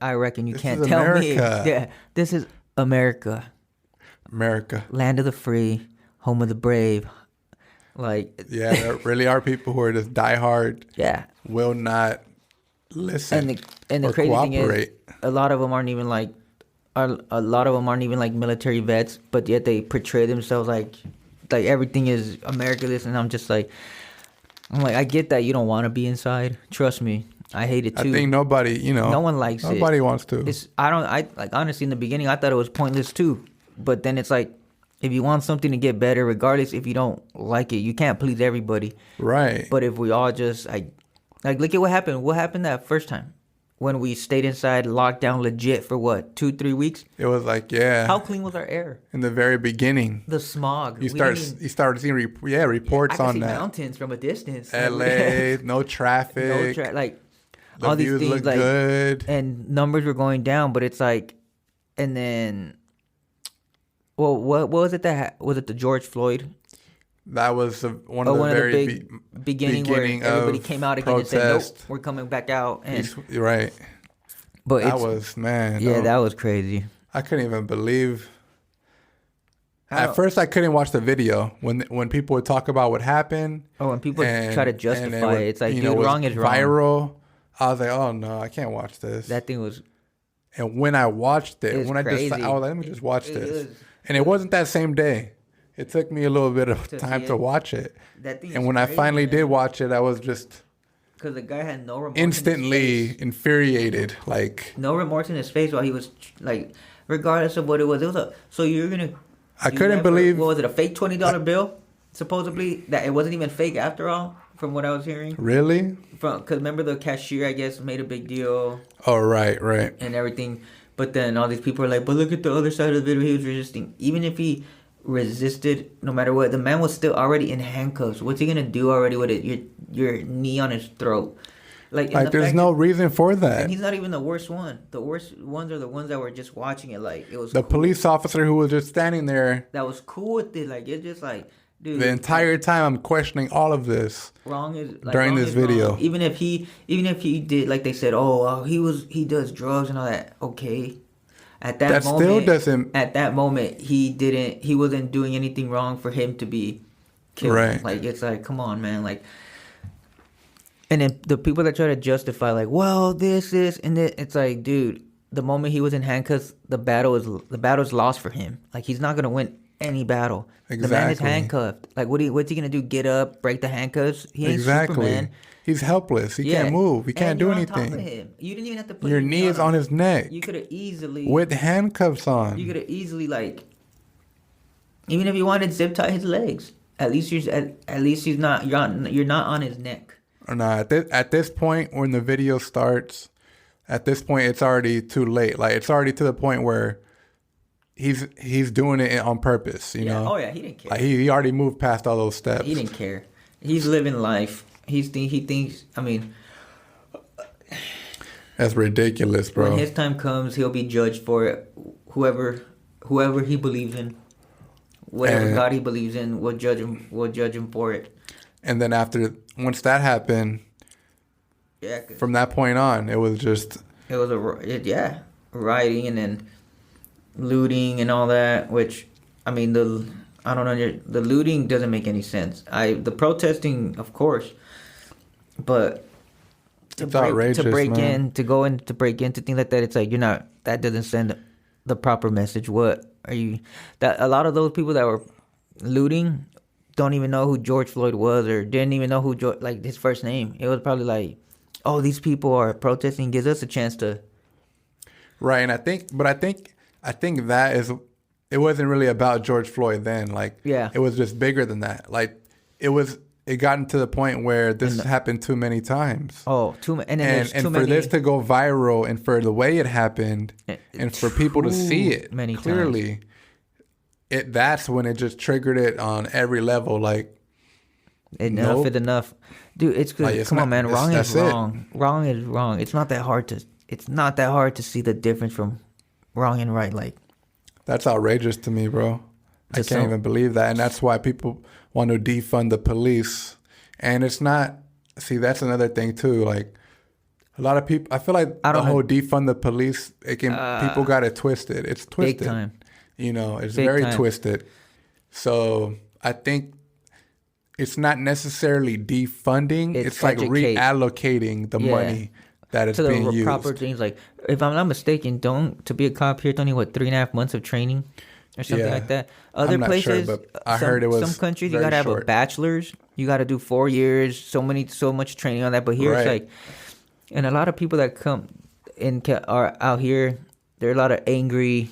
I reckon you This can't is tell America. me. Yeah, this is America, America. land of the free, home of the brave. Like, Yeah, there really are people who are just diehard, yeah. will not listen And the or crazy thing is, cooperate. a lot of them aren't even like, a lot of them aren't even like military vets, but yet they portray themselves like everything is America this, and I'm like, I get that you don't want to be inside. Trust me, I hate it too. I think nobody, No one likes it. nobody wants to. I like, honestly, in the beginning I thought it was pointless too, but then it's like, if you want something to get better, regardless if you don't like it, you can't please everybody. Right. But if we all just like look at what happened. What happened that first time when we stayed inside, locked down legit for what, 2-3 weeks? It was like, yeah. How clean was our air? In the very beginning, The smog. you started seeing reports I could on see that. mountains from a distance. LA, no traffic. Like The all these views things, look like, good. and numbers were going down. But it's like, and then, well, what was it was it the George Floyd? That was one of One the of the very big beginning where everybody came out again and said, "Nope, we're coming back out." And You're right. but That was, man. yeah, no. that was crazy. I couldn't even believe. How- At first, I couldn't watch the video when people would talk about what happened. Oh, when people try to justify it, it's like, dude, it was wrong is wrong. viral. I was like, oh no, I can't watch this. That thing was. And when I watched It it, was when crazy. I was like, let me just watch It this. was- And it wasn't that same day. It took me a little bit of To time see to it. watch it. That thing. And when I finally did watch it, I was just because the guy had no remorse. In his instantly face. infuriated. Like, No remorse in his face while he was like, regardless of what it was. It was a. So you're gonna. I couldn't believe. What was it? A fake $20 bill? Supposedly that it wasn't even fake after all, from what I was hearing. Really? Because remember the cashier, I guess, made a big deal Oh, right. and everything. But then all these people are like, but look at the other side of the video. He was resisting. Even if he resisted, no matter what, the man was still already in handcuffs. What's he gonna do already with it? Your knee on his throat. Like There's no reason for that. And he's not even the worst one. The worst ones are the ones that were just watching it. Like, it was The cool. police officer who was just standing there That was cool with it. Like, it's just like, dude. the entire time, I'm questioning all of this. Wrong is like, during wrong this is video. wrong. Even if he did, like they said, he does drugs and all that. Okay. At that moment, still doesn't. At that moment, he wasn't doing anything wrong for him to be killed. Right. Like, it's like, come on, man. Like, and then the people that try to justify, like, well, this, and that, it's like, dude, the moment he was in handcuffs, the battle's lost for him. Like, he's not gonna win any battle. The man is Exactly. handcuffed. Like, what's he gonna do? Get up, break the handcuffs? He ain't Exactly. Superman. He's helpless. He Yeah. can't move. He And can't do you're on top of anything. him. You didn't even have to put Your knee is on his neck You could have easily with handcuffs on. You could have easily, like, even if you wanted, zip tie his legs. At least he's not. You're not on his neck. Or not. At this point, when the video starts, at this point, it's already too late. Like, it's already to the point where he's doing it on purpose. You know. Oh yeah, he didn't care. Like, he already moved past all those steps. He didn't care. He's living life. He thinks. I mean, That's ridiculous, bro. when his time comes, he'll be judged for it. Whoever he believes in, whatever And- God he believes in, will judge him. Will judge him for it. And then once that happened, Yeah. 'Cause from that point on, it was just it was rioting and then looting and all that. Which, I mean, I don't know. The looting doesn't make any sense. The protesting, of course, but It's outrageous, to break man. to break into things like that. It's like, you're not. That doesn't send the proper message. What are you? That a lot of those people that were looting don't even know who George Floyd was, or didn't even know who like his first name. It was probably like, oh, these people are protesting. Gives us a chance to. right. And I think that is, it wasn't really about George Floyd then. Like, Yeah. it was just bigger than that. Like, it gotten to the point where this happened too many times. Oh, and then there's too And for many. this to go viral, and for the way it happened, and for people to see it many clearly, that's when it just triggered it on every level. Like, Enough Nope. is enough, dude. It's good. Like, it's Come on, not- man. Wrong is that's it. wrong. Wrong is wrong. It's not that hard to. It's not that hard to see the difference from wrong and right. Like, that's outrageous to me, bro. I Just can't so- even believe that. And that's why people want to defund the police. And it's not, see, that's another thing too. Like, A lot of people. I feel like I the don't know. whole defund the police. People got it twisted. It's twisted. Big time. It's Big very time. twisted. So I think it's not necessarily defunding. It's like educate. reallocating the Yeah. money that is To being the used. proper things. Like, if I'm not mistaken, to be a cop here, it's only 3.5 months of training or something Yeah. like that. Other I'm not sure, places, but I heard it was some countries you very gotta have a short. bachelor's. You gotta do 4 years, so much training on that. But here it's Right. like, and a lot of people that come are out here. There are a lot of angry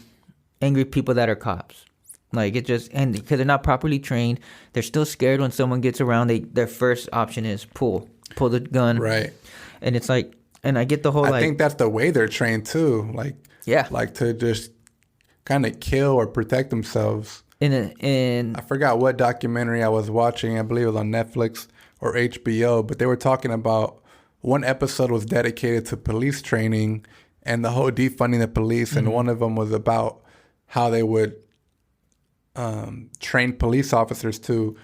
people that are cops. Like, it just, and because they're not properly trained, they're still scared when someone gets around. Their first option is pull the gun. Right. And it's like, and I get the whole I think that's the way they're trained too. Like, yeah. like to just kind of kill or protect themselves. In I forgot what documentary I was watching. I believe it was on Netflix or HBO, but they were talking about one episode was dedicated to police training and the whole defunding the police. And one of them was about how they would train police officers to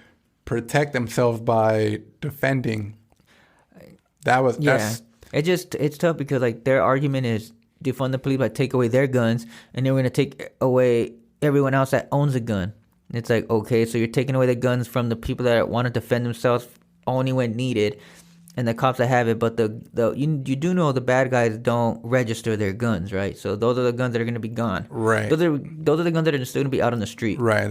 protect themselves by defending. That's it's tough because like their argument is defund the police by take away their guns, and then we're gonna take away everyone else that owns a gun. And it's like, okay, so you're taking away the guns from the people that want to defend themselves only when needed, and the cops that have it. But you do know the bad guys don't register their guns, right? So those are the guns that are gonna be gone. right. Those are the guns that are still gonna be out on the street. Right.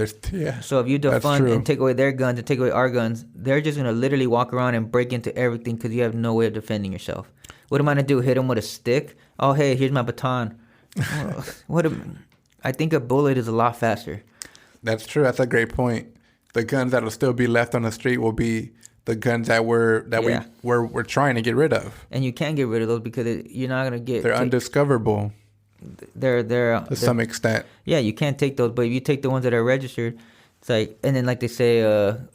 So if you That's defund true. and take away their guns and take away our guns, they're just gonna literally walk around and break into everything because you have no way of defending yourself. What am I gonna do? Hit them with a stick? Oh, hey, here's my baton. I think a bullet is a lot faster. That's true. That's a great point. The guns that'll still be left on the street will be the guns that we're trying to get rid of. And you can't get rid of those because you're not gonna get. They're undiscoverable They're to some extent. Yeah, you can't take those, but if you take the ones that are registered, it's like, and then like they say,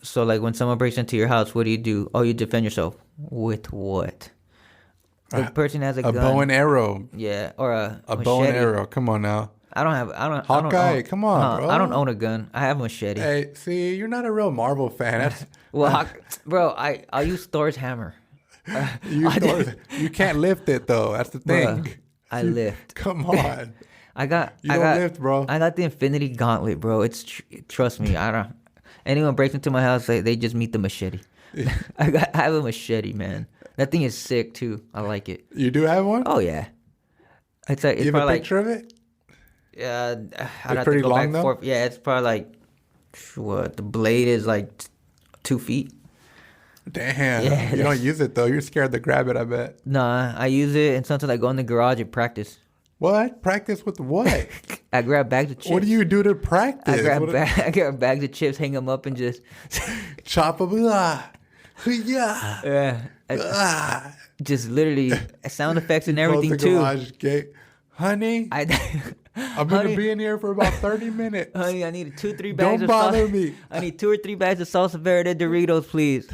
so like when someone breaks into your house, what do? Oh, you defend yourself with what? The person has a gun. bow and arrow. Yeah, or a bow and arrow. Come on now. I don't. Hawkeye, come on, bro. I don't own a gun. I have a machete. Hey, see, you're not a real Marvel fan. That's, Well, bro, I'll use Thor's hammer. you can't lift it though. That's the thing. Bruh, I lift. Come on. I got. You don't lift, bro. I got the Infinity Gauntlet, bro. Trust me. I don't. Anyone breaks into my house, they just meet the machete. I have a machete, man. That thing is sick too. I like it. You do have one? Oh yeah. It's like, it's You have a probably picture of it? I'd have pretty to go long, back though? forth. Yeah, it's probably like what the blade is like 2 feet. Damn. Yeah, You don't use it though. You're scared to grab it, I bet. Nah, I use it, and sometimes I go in the garage and practice. What? Practice with what? I grab bags of chips. What do you do to practice? I grab bags of chips, hang them up, and just Chop them. Yeah. just literally sound effects and Close everything the too. garage gate. Honey, I'm going to be in here for about 30 minutes. Honey, I need 2-3 bags Don't of bother salsa. me. I need 2 or 3 bags of salsa verde Doritos, please.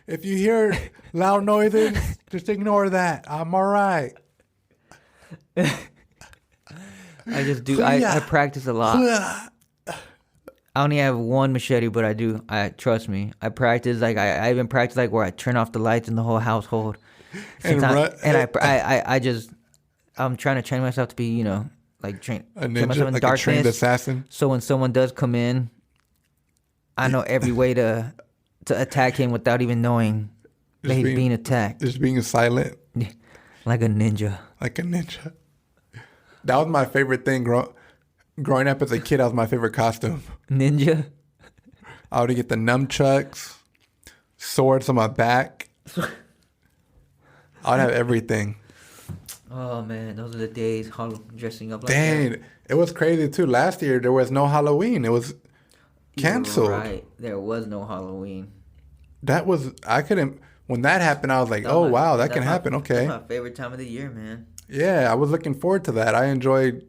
If you hear loud noises, just ignore that. I'm all right. I just do. I practice a lot. I only have one machete, but I do. Trust me. I practice like I even practice like where I turn off the lights in the whole household. I'm trying to train myself to be, like train myself in like darkness. a trained assassin. So when someone does come in, I know every way to attack him without even knowing that he's being attacked. Just being silent. Like a ninja. Like a ninja. That was my favorite thing. Growing up as a kid, that was my favorite costume. Ninja? I would get the nunchucks, swords on my back. I would have everything. Oh, man. Those are the days dressing up like Dang. that. It was crazy, too. Last year, there was no Halloween. It was canceled. You're right. There was no Halloween. When that happened, I was like, oh, wow, that can happen. Okay. That's my favorite time of the year, man. Yeah, I was looking forward to that. I enjoyed,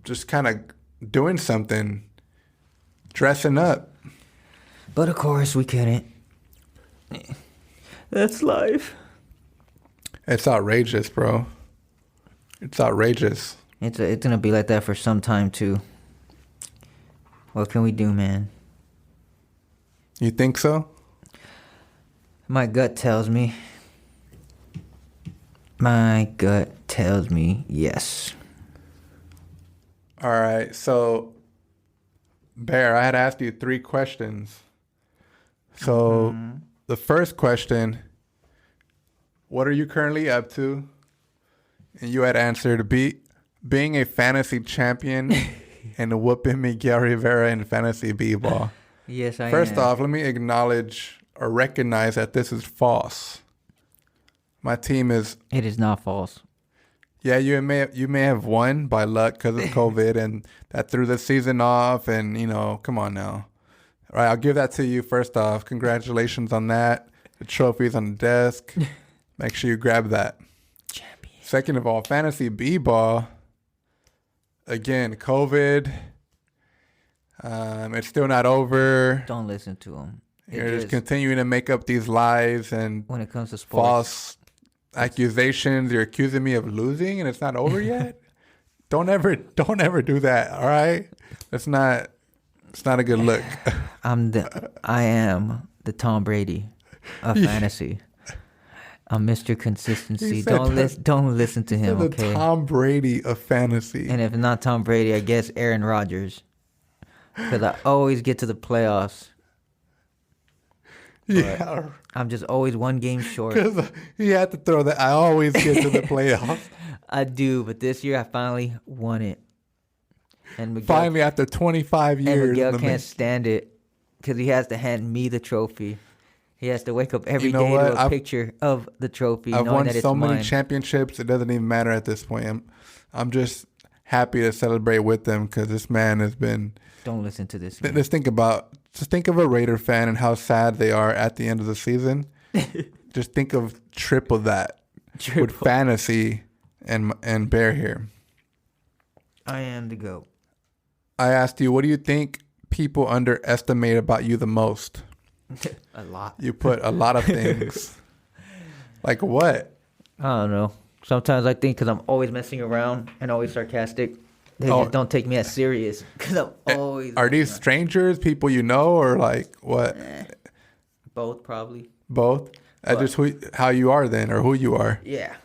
just kind of doing something, dressing up. But of course, we couldn't. That's life. It's outrageous, bro. It's outrageous. It's gonna be like that for some time too. What can we do, man? You think so? My gut tells me. My gut tells me yes. All right. So, Bear, I had asked you 3 questions. So, the first question, what are you currently up to? And you had answered being a fantasy champion and whooping Miguel Rivera in fantasy b-ball. Yes, I First am. off, let me acknowledge or recognize that this is false. My team is... It is not false. Yeah, you may have won by luck because of COVID, and that threw the season off. And come on now. All right, I'll give that to you. First off, congratulations on that. The trophy's on the desk. Make sure you grab that. Champion. Second of all, fantasy b-ball. Again, COVID. It's still not over. Don't listen to him. You're just continuing to make up these lies and when it comes to sports. false accusations. You're accusing me of losing, and it's not over yet. Don't ever do that. All right, it's not a good look. I am the Tom Brady of fantasy. I'm Mr. Consistency. Don't listen to him. The Okay. Tom Brady of fantasy. And if not Tom Brady, I guess Aaron Rodgers, because I always get to the playoffs. Yeah, I'm just always one game short. because he had to throw that. I always get to the playoffs. I do, but this year I finally won it. And Miguel, Finally, after 25 years. and Miguel in the can't making. stand it because he has to hand me the trophy. He has to wake up every You know day what? to a picture of the trophy, I've knowing won that it's so many mine. championships. It doesn't even matter at this point. I'm just happy to celebrate with them because this man has been. Don't listen to this. Man. Just think of a Raider fan and how sad they are at the end of the season. Just think of triple that with fantasy and Behr here. I am the GOAT. I asked you, what do you think people underestimate about you the most? A lot. You put a lot of things. Like what? I don't know. Sometimes I think because I'm always messing around and always sarcastic, they just don't take me as serious because I'm always. Are these strangers, people you know, or like what? Both probably. Both? Just how you are then, or who you are. Yeah.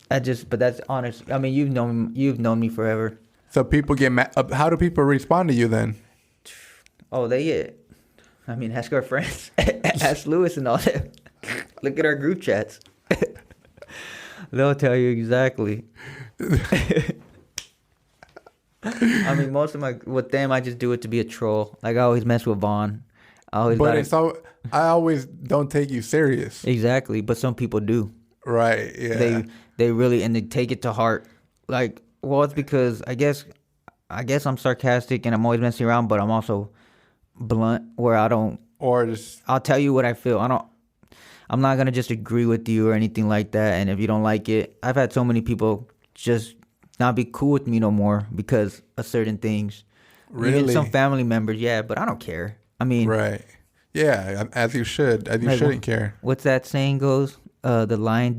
But that's honest. I mean, you've known me forever. So people get mad. How do people respond to you then? Oh, I mean, ask our friends. Ask Lewis and all that. Look at our group chats. They'll tell you exactly. I mean, with them, I just do it to be a troll. Like, I always mess with Vaughn. I always don't take you serious. Exactly, but some people do. Right, yeah. They really, and they take it to heart. Like, well, it's because I guess I'm sarcastic and I'm always messing around, but I'm also blunt where I'll tell you what I feel. I'm not going to just agree with you or anything like that. And if you don't like it, I've had so many people just not be cool with me no more because of certain things. Really? Even some family members, yeah, but I don't care. I mean, right. Yeah, as you should. As you shouldn't care. What's that saying goes? A lion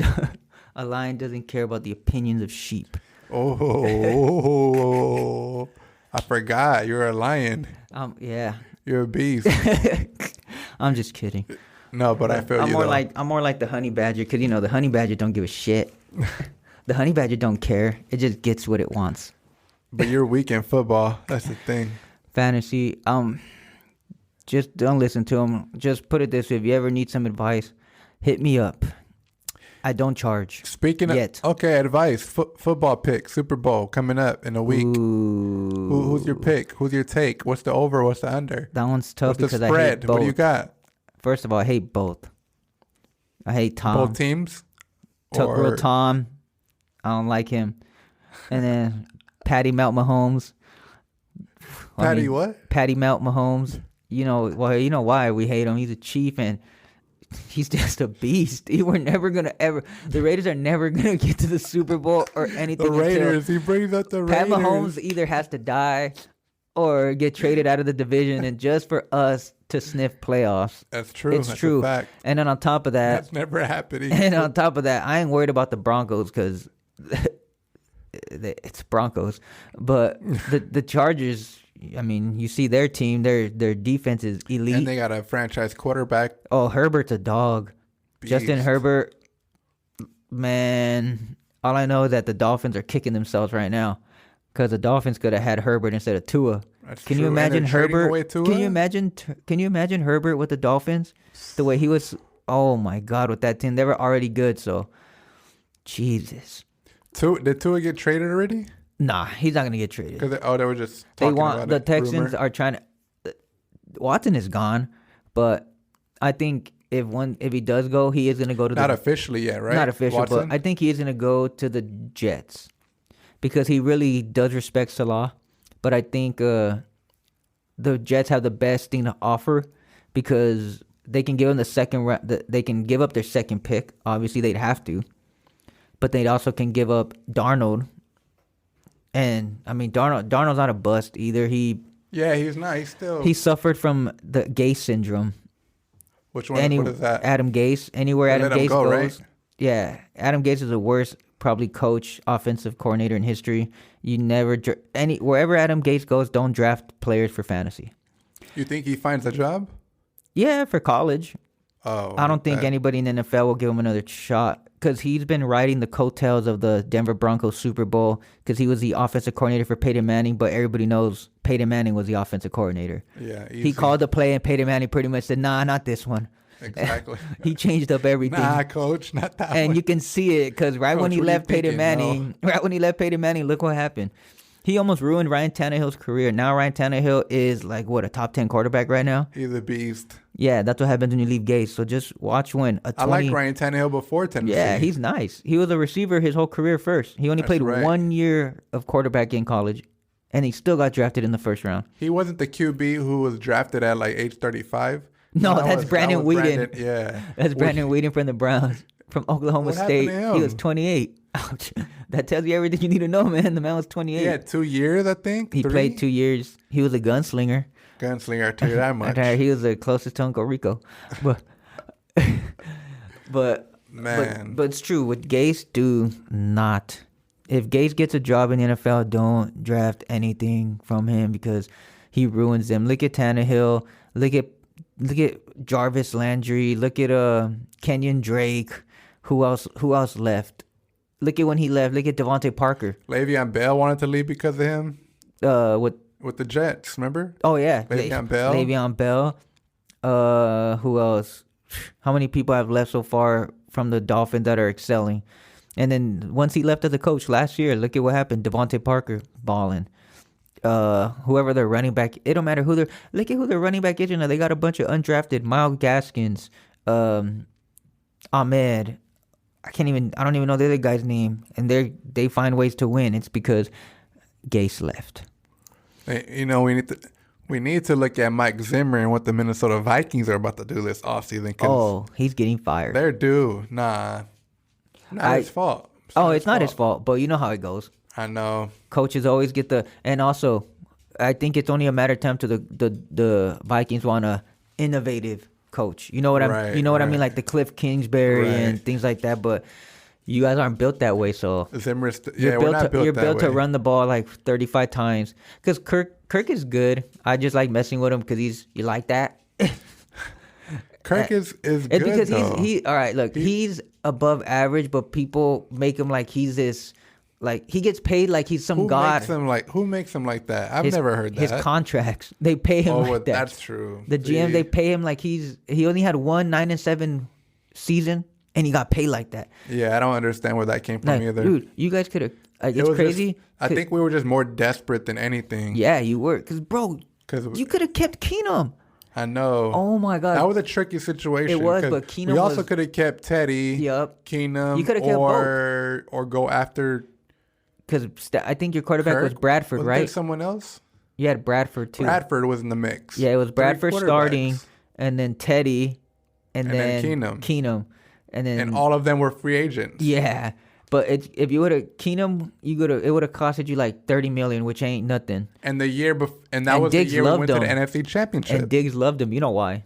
doesn't care about the opinions of sheep. Oh, I forgot. You're a lion. Yeah. You're a beast. I'm just kidding. No, but I feel I'm more like the honey badger because the honey badger don't give a shit. The honey badger don't care. It just gets what it wants. But you're weak in football. That's the thing. Fantasy. Just don't listen to him. Just put it this way: if you ever need some advice, hit me up. I don't charge. Speaking of okay, advice. Football pick. Super Bowl coming up in a week. Who's your pick? Who's your take? What's the over? What's the under? That one's tough What's the because spread? I hate both. What do you got? First of all, I hate both. I hate Tom. Both teams? Tucker Tom. I don't like him. And then Patty Melt Mahomes. What? Patty Melt Mahomes. You know why we hate him. He's a Chief and he's just a beast. The Raiders are never going to get to the Super Bowl or anything. The Raiders. He brings up the Pat Raiders. Mahomes either has to die or get traded out of the division and just for us to sniff playoffs. That's true. It's That's true. a fact. And then on top of that. That's never happening. And on top of that, I ain't worried about the Broncos because it's Broncos. But the Chargers, I mean, you see their team, their defense is elite. And they got a franchise quarterback. Oh, Herbert's a dog. Beast. Justin Herbert, Man, all I know is that the Dolphins are kicking themselves right now because the Dolphins could have had Herbert instead of Tua. That's Can true. you imagine And they're trading away Herbert? Tua? Can you imagine? Can you imagine Herbert with the Dolphins? The way he was. Oh my God, with that team, they were already good. So, Jesus. Did Tua get traded already? Nah, he's not gonna get traded. Because they were just They talking want about the it. Texans Rumor. are trying to. Watson is gone, but I think if he does go, he is gonna go to Not the officially yet, right? not official, Watson? but I think he is gonna go to the Jets because he really does respect Salah. But I think the Jets have the best thing to offer because they can give him the second round. They can give up their second pick. Obviously, they'd have to, but they also can give up Darnold. And I mean, Darnold's not a bust either. He's not. He's still. he suffered from the Gase syndrome. Which one? What is that? Adam Gase. Anywhere They Adam let him Gase go, goes. right? Yeah, Adam Gase is the worst probably coach, offensive coordinator in history. You never wherever Adam Gase goes, don't draft players for fantasy. You think he finds a job? Yeah, for college. Oh, I don't think anybody in the NFL will give him another shot because he's been riding the coattails of the Denver Broncos Super Bowl because he was the offensive coordinator for Peyton Manning, but everybody knows Peyton Manning was the offensive coordinator. Yeah, easy. He called the play and Peyton Manning pretty much said, nah, not this one. Exactly. He changed up everything. Nah, coach, not that And one. you can see it because right when Coach, he what are you left Peyton thinking? Manning, look what happened. He almost ruined Ryan Tannehill's career. Now Ryan Tannehill is like, what, a top 10 quarterback right now? He's a beast. Yeah, that's what happens when you leave Gase. So just watch when a 20... I like Ryan Tannehill before Tennessee. Yeah, he's nice. He was a receiver his whole career first. He only That's played right. 1 year of quarterback in college, and he still got drafted in the first round. He wasn't the QB who was drafted at like age 35. No, that's Brandon Weeden. Yeah. That's Brandon Weeden from the Browns, from Oklahoma What State. happened to He was him? 28. Ouch. That tells you everything you need to know, man. The man was 28. He had 2 years, I think. He 3? played 2 years. He was a gunslinger. Gunslinger, I tell you that much. He was the closest to Uncle Rico. But Man. but it's true. With Gase, do not. If Gase gets a job in the NFL, don't draft anything from him because he ruins them. Look at Tannehill. Look at Jarvis Landry. Look at Kenyon Drake. Who else left? Look at when he left. Look at Devontae Parker. Le'Veon Bell wanted to leave because of him with the Jets, remember? Oh yeah, Le'Veon Bell. Who else? How many people have left so far from the Dolphins that are excelling? And then once he left as a coach last year, look at what happened. Devontae Parker balling. Whoever their running back, it don't matter who they're. Look at who their running back is. You know, they got a bunch of undrafted. Miles Gaskins, Ahmed. I don't even know the other guy's name. And they find ways to win. It's because Gase left. You know, we need to look at Mike Zimmer and what the Minnesota Vikings are about to do this offseason. Oh, he's getting fired. They're due. Not his fault. It's not his fault, but you know how it goes. I know. Coaches always get and also, I think it's only a matter of time to the Vikings want a innovative coach. You know what I mean, like the Cliff Kingsbury and things like that. But you guys aren't built that way, so Zimmer's you're built to way. run the ball like 35 times. Because Kirk is good. I just like messing with him because you like that. Kirk is It's good because though. he's above average, but people make him like he's this. Like, he gets paid like he's some god. Who makes him like that? I've never heard that. His contracts, they pay him like that. That's true. The GM, they pay him like he only had 9-7 season, and he got paid like that. Yeah, I don't understand where that came from Like, either. dude, you guys could have. Like, it's crazy. I think we were just more desperate than anything. Yeah, you were. Because, bro, you could have kept Keenum. I know. Oh, my God. That was a tricky situation. It was, but Keenum we also could have kept Teddy. Yep. Keenum. You could have kept both. Or go after... Because I think your quarterback Kirk? was Bradford, Was right? there someone else? You had Bradford, too. Bradford was in the mix. Yeah, it was 3 Bradford starting, quarterbacks. and then Teddy, and then Keenum. And then... And all of them were free agents. Yeah. But if you would have Keenum, it would have costed you like $30 million, which ain't nothing. And the year before... And that was Diggs the year we loved went to the him. NFC Championship. And Diggs loved him. You know why?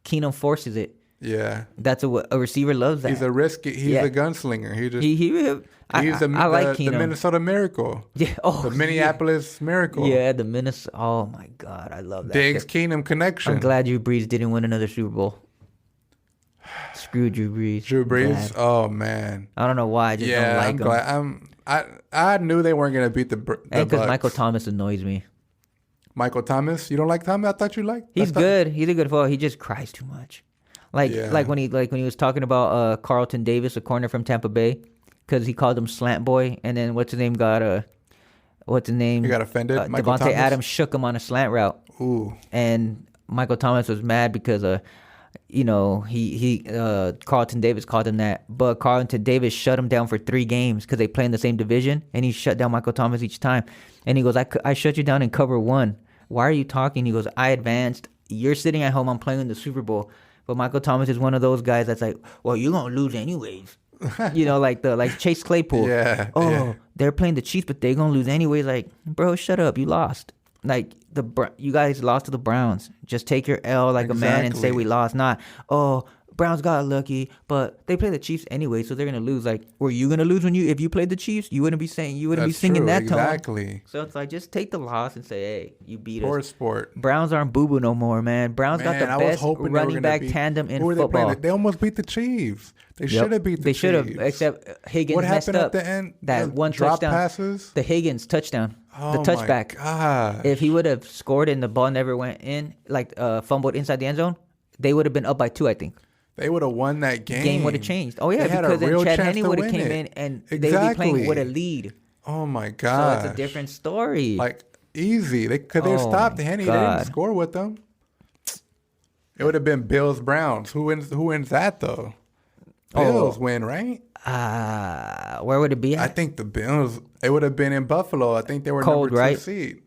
Keenum forces it. Yeah. That's a receiver loves that. He's a risky... He's a gunslinger. I like Keenum. The Minnesota Miracle. Yeah. The Minneapolis Miracle. Yeah, the Minnesota. Oh my God, I love that. Diggs Keenum connection. I'm glad Drew Brees didn't win another Super Bowl. Screw Drew Brees. Drew Brees. Bad. Oh man. I don't know why. I just don't like I'm him. glad. I knew they weren't gonna beat the And because Bucks. Michael Thomas annoys me. Michael Thomas. You don't like Thomas? I thought you liked. He's good. He's a good football. He just cries too much. Like when he was talking about Carlton Davis, a corner from Tampa Bay, because he called him slant boy, and then what's his name got He got offended. Michael Devontae Thomas? Adams shook him on a slant route. Ooh. And Michael Thomas was mad because Carlton Davis called him that, but Carlton Davis shut him down for 3 games because they play in the same division, and he shut down Michael Thomas each time. And he goes, I shut you down in cover 1. Why are you talking? He goes, I advanced. You're sitting at home. I'm playing in the Super Bowl. But Michael Thomas is one of those guys that's like, well, you're gonna lose anyways. like Chase Claypool. Yeah. Oh, yeah. they're playing the Chiefs, but they're gonna lose anyways. Like, bro, shut up. You lost. Like you guys lost to the Browns. Just take your L like a man and say we lost. Not, oh, Browns got lucky, but they play the Chiefs anyway, so they're gonna lose. Like, were you gonna lose if you played the Chiefs? You wouldn't be singing that tone. Exactly. So it's like, just take the loss and say, hey, you beat Poor us. sport. Browns aren't boo boo no more, man. Browns got the best running back tandem in football. They almost beat the Chiefs. They should have beat the Chiefs. They should have, except Higgins what messed happened up. At the end? That one drop touchdown. Passes? The Higgins touchdown. Oh the touchback. My God. If he would have scored and the ball never went in, like fumbled inside the end zone, they would have been up by 2, I think. They would have won that game. Game would have changed. Oh, yeah, because then Chad Henne would have came in and they would be playing with a lead. Oh, my God. So it's a different story. Like, easy. Because they stopped Henne. They didn't score with them. It would have been Bills-Browns. Who wins that, though? Bills win, right? Where would it be at? I think the Bills, it would have been in Buffalo. I think they were Cold, number 2 right? seed.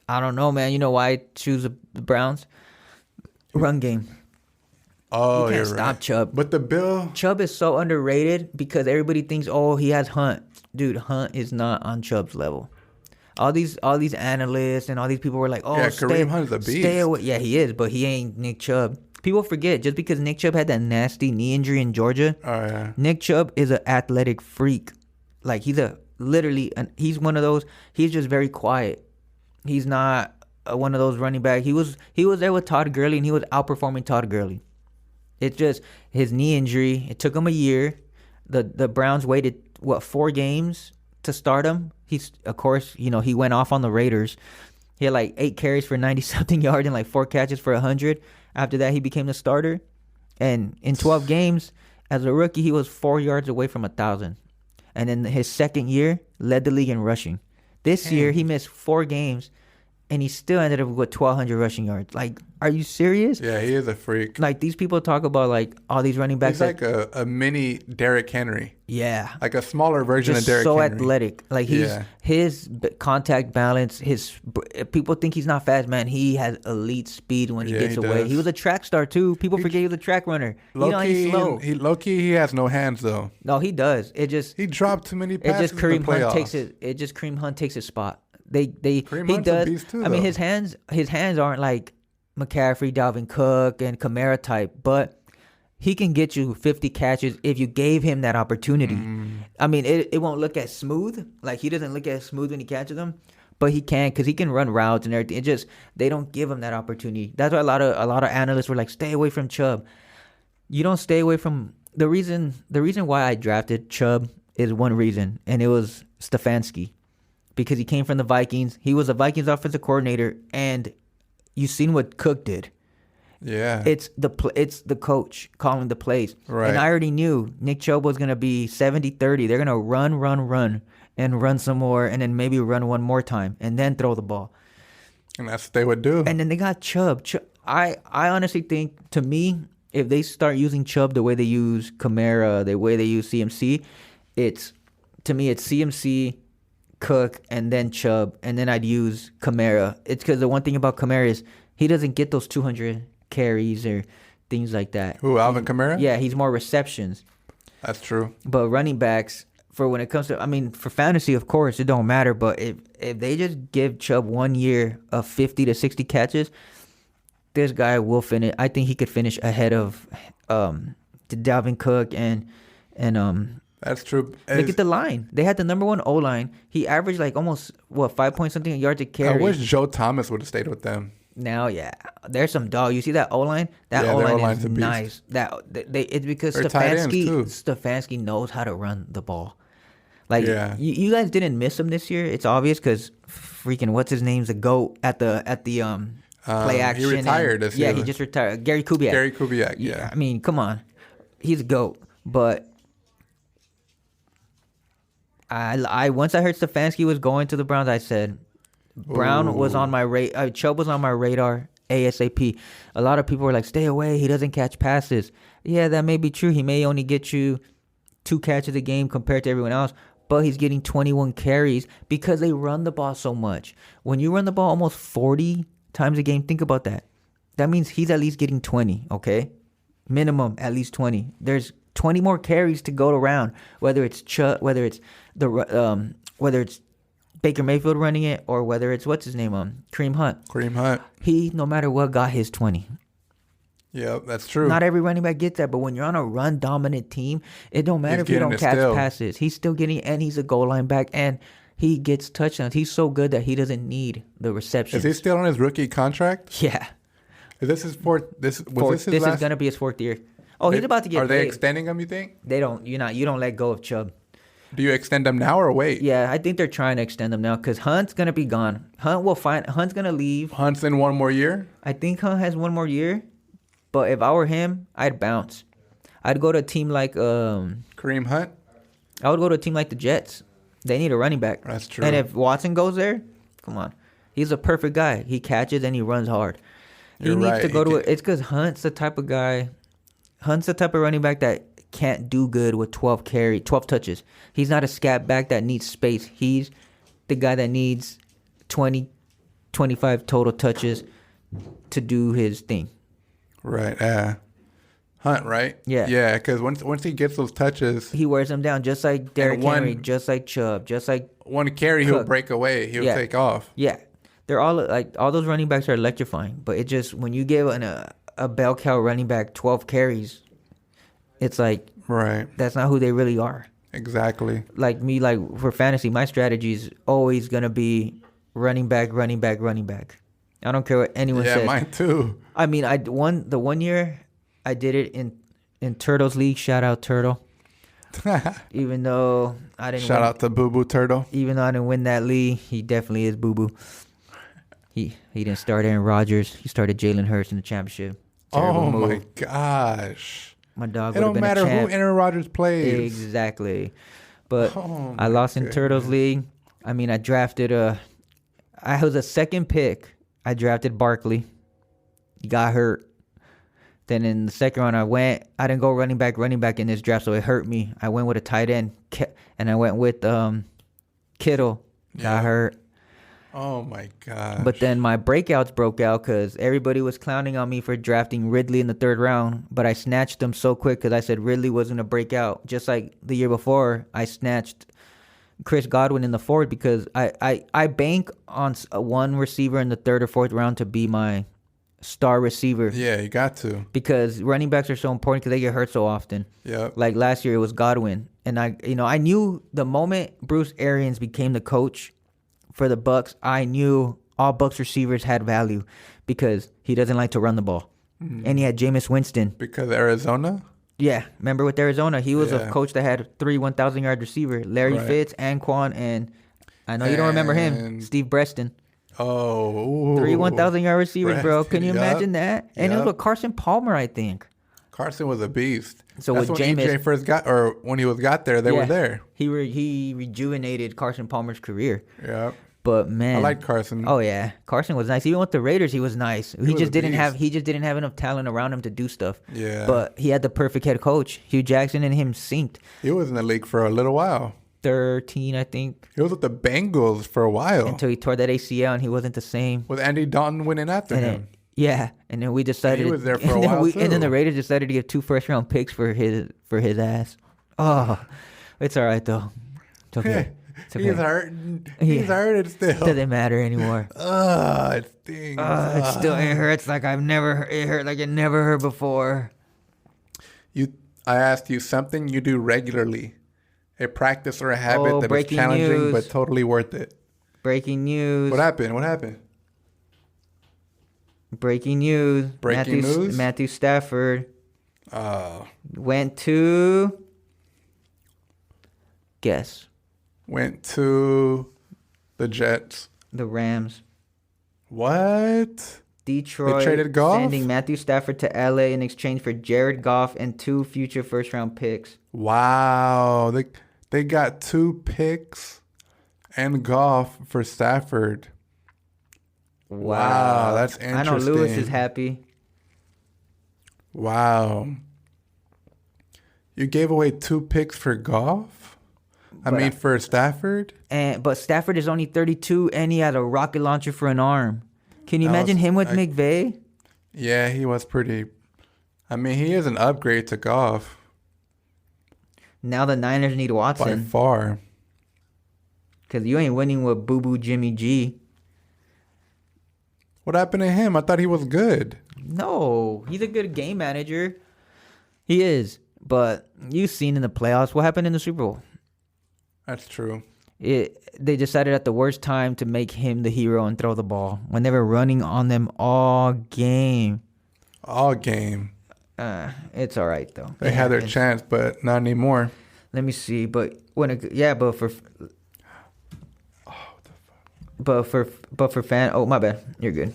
I don't know, man. You know why I choose the Browns? Run game. Oh, you can't you're stop right. Chubb. But the Bill Chubb is so underrated because everybody thinks, oh, he has Hunt. Dude, Hunt is not on Chubb's level. All these analysts and all these people were like, oh, Kareem Hunt's a beast. Stay away. Yeah, he is, but he ain't Nick Chubb. People forget just because Nick Chubb had that nasty knee injury in Georgia. Oh yeah. Nick Chubb is an athletic freak. Like he's one of those. He's just very quiet. He's not one of those running back. He was there with Todd Gurley and he was outperforming Todd Gurley. It's just his knee injury. It took him a year. The Browns waited 4 games to start him. He's of course he went off on the Raiders. He had like 8 carries for 90-something yards and like 4 catches for 100. After that, he became the starter. And in 12 games, as a rookie, he was 4 yards away from 1,000. And in his second year, led the league in rushing. This year, he missed 4 games, and he still ended up with 1,200 rushing yards. Like, are you serious? Yeah, he is a freak. Like, these people talk about, like, all these running backs. He's like a mini Derrick Henry. Yeah. Like a smaller version just of Derrick Henry. so athletic. Like, his contact balance, people think he's not fast, man. He has elite speed when he gets away. He was a track star, too. People forget he was a track runner. He's slow. He has no hands, though. No, he does. He dropped too many passes. Kareem Hunt takes his spot. He Hunt's does. A beast too, I mean, his hands aren't like McCaffrey, Dalvin Cook, and Kamara type, but he can get you 50 catches if you gave him that opportunity. I mean, it won't look as smooth. Like, he doesn't look as smooth when he catches them, but he can because he can run routes and everything. It just they don't give him that opportunity. That's why a lot of analysts were like, stay away from Chubb. You don't stay away from the reason why I drafted Chubb is one reason, and it was Stefanski. Because he came from the Vikings. He was a Vikings offensive coordinator, and you've seen what Cook did. Yeah. It's the coach calling the plays. Right. And I already knew Nick Chubb was going to be 70-30. They're going to run, and run some more, and then maybe run one more time, and then throw the ball. And that's what they would do. And then they got Chubb. I honestly think, to me, if they start using Chubb the way they use Kamara, the way they use CMC, it's CMC, Cook, and then Chubb, and then I'd use Kamara. It's because the one thing about Kamara is he doesn't get those 200 carries or things like that. Who, Alvin Kamara? Yeah, he's more receptions. That's true. But running backs, for when it comes to, I mean, for fantasy, of course, it don't matter. But if they just give Chubb 1 year of 50 to 60 catches, this guy will finish. I think he could finish ahead of Dalvin Cook and That's true. Look at the line. They had the number 1 O-line. He averaged like almost 5 point something yards a carry. I wish Joe Thomas would have stayed with them. Now, yeah, there's some dog. You see that O line? That Yeah, O their line O-line's is a beast. nice. It's because They're tight ends, too. Stefanski knows how to run the ball. Like Yeah. you guys didn't miss him this year. It's obvious because freaking what's his name's a goat at the play action. He retired this year. Yeah, he just retired. Gary Kubiak. Gary Kubiak, yeah. I mean, come on, he's a goat. But I once I heard Stefanski was going to the Browns, I said Brown was on my Chubb was on my radar ASAP. A lot of people were like, "Stay away. He doesn't catch passes." Yeah, that may be true. He may only get you 2 catches a game compared to everyone else, but he's getting 21 carries because they run the ball so much. When you run the ball almost 40 times a game, think about that. That means he's at least getting 20, okay? Minimum at least 20. There's 20 more carries to go around, whether it's whether it's Baker Mayfield running it or whether it's what's his name Kareem Hunt. Kareem Hunt. He no matter what got his 20. Yep, that's true. Not every running back gets that, but when you're on a run-dominant team, it don't matter if you don't catch passes. He's still getting, and he's a goal line back, and he gets touchdowns. He's so good that he doesn't need the reception. Is he still on his rookie contract? Yeah. Is this his fourth? This is going to be his 4th year. Oh, he's about to get Are they paid. extending him, you think? They don't. You don't let go of Chubb. Do you extend him now or wait? Yeah, I think they're trying to extend him now because Hunt's going to be gone. Hunt's going to leave. Hunt's in one more year? I think Hunt has one more year. But if I were him, I'd bounce. I'd go to a team like Kareem Hunt. I would go to a team like the Jets. They need a running back. That's true. And if Watson goes there, come on, he's a perfect guy. He catches and he runs hard. He needs to go to it. It's because Hunt's the type of guy. Hunt's the type of running back that can't do good with 12 touches. He's not a scat back that needs space. He's the guy that needs 20, 25 total touches to do his thing. Right. Hunt, right? Yeah. Yeah, because once he gets those touches, he wears them down just like Derrick Henry, just like Chubb, just like one carry, Cook. He'll break away. He'll take off. Yeah. They're all like all those running backs are electrifying, but it just when you give a bell cow running back 12 carries, it's like right. That's not who they really are. Exactly. Like me, like for fantasy, my strategy is always gonna be running back. I don't care what anyone says. Yeah, mine too. I mean, the one year I did it in Turtles League. Shout out Turtle. Even though I didn't. Shout out to Boo Boo Turtle. Even though I didn't win that league, he definitely is Boo Boo. He didn't start Aaron Rodgers. He started Jalen Hurts in the championship. Terrible move. My gosh. My dog. It don't matter who Aaron Rodgers plays. Exactly. But I lost in Turtles League. I mean, I drafted I was a second pick. I drafted Barkley. He got hurt. Then in the second round, I didn't go running back in this draft, so it hurt me. I went with a tight end, and I went with Kittle. Got hurt. Oh, my God. But then my breakouts broke out because everybody was clowning on me for drafting Ridley in the 3rd round, but I snatched them so quick because I said Ridley wasn't a breakout. Just like the year before, I snatched Chris Godwin in the 4th because I bank on one receiver in the 3rd or 4th round to be my star receiver. Yeah, you got to. Because running backs are so important because they get hurt so often. Yeah. Like last year, it was Godwin. And I knew the moment Bruce Arians became the coach for the Bucs, I knew all Bucs receivers had value because he doesn't like to run the ball. Mm-hmm. And he had Jameis Winston. Because Arizona? Yeah. Remember with Arizona, he was a coach that had 3 1,000-yard receiver, Larry Fitz, Anquan, and I know you don't remember him, Steve Breston. Oh. 3 1,000-yard receivers, bro. Can you imagine that? And it was with Carson Palmer, I think. Carson was a beast. So that's with when Jameis EJ first got, or when he got there, they were there. He rejuvenated Carson Palmer's career. Yeah. But man, I like Carson. Oh yeah, Carson was nice. Even with the Raiders, he was nice. He just didn't have enough talent around him to do stuff. Yeah. But he had the perfect head coach. Hugh Jackson and him synced. He was in the league for a little while. 13, I think. He was with the Bengals for a while until he tore that ACL and he wasn't the same. With Andy Dalton winning after him. Yeah, and then we decided he was there for a while too. And then the Raiders decided to give 2 first-round picks for his ass. Oh, it's all right though. It's okay. It's okay. He's hurting. He's hurting still. Doesn't matter anymore. It stings. It hurts like it hurt like it never hurt before. I asked you something you do regularly, a practice or a habit that is challenging but totally worth it. Breaking news. What happened? Breaking news. Breaking news? Matthew Stafford Uh, went to... Guess. went to the Jets. The Rams. What? Detroit They traded Goff? sending Matthew Stafford to LA in exchange for Jared Goff and 2 future first-round picks. Wow. They got 2 picks and Goff for Stafford. Wow, that's interesting. I know Lewis is happy. Wow. You gave away 2 picks for Goff? For Stafford? But Stafford is only 32 and he had a rocket launcher for an arm. Can you imagine him with McVay? Yeah, he was pretty... he is an upgrade to Goff. Now the Niners need By Watson. far. Because you ain't winning with boo-boo Jimmy G. What happened to him? I thought he was good. No, he's a good game manager. He is. But you've seen in the playoffs what happened in the Super Bowl. That's true. They decided at the worst time to make him the hero and throw the ball when they were running on them all game. All game. It's all right though. They had their chance, but not anymore. Let me see, but for fan. Oh, my bad. You're good.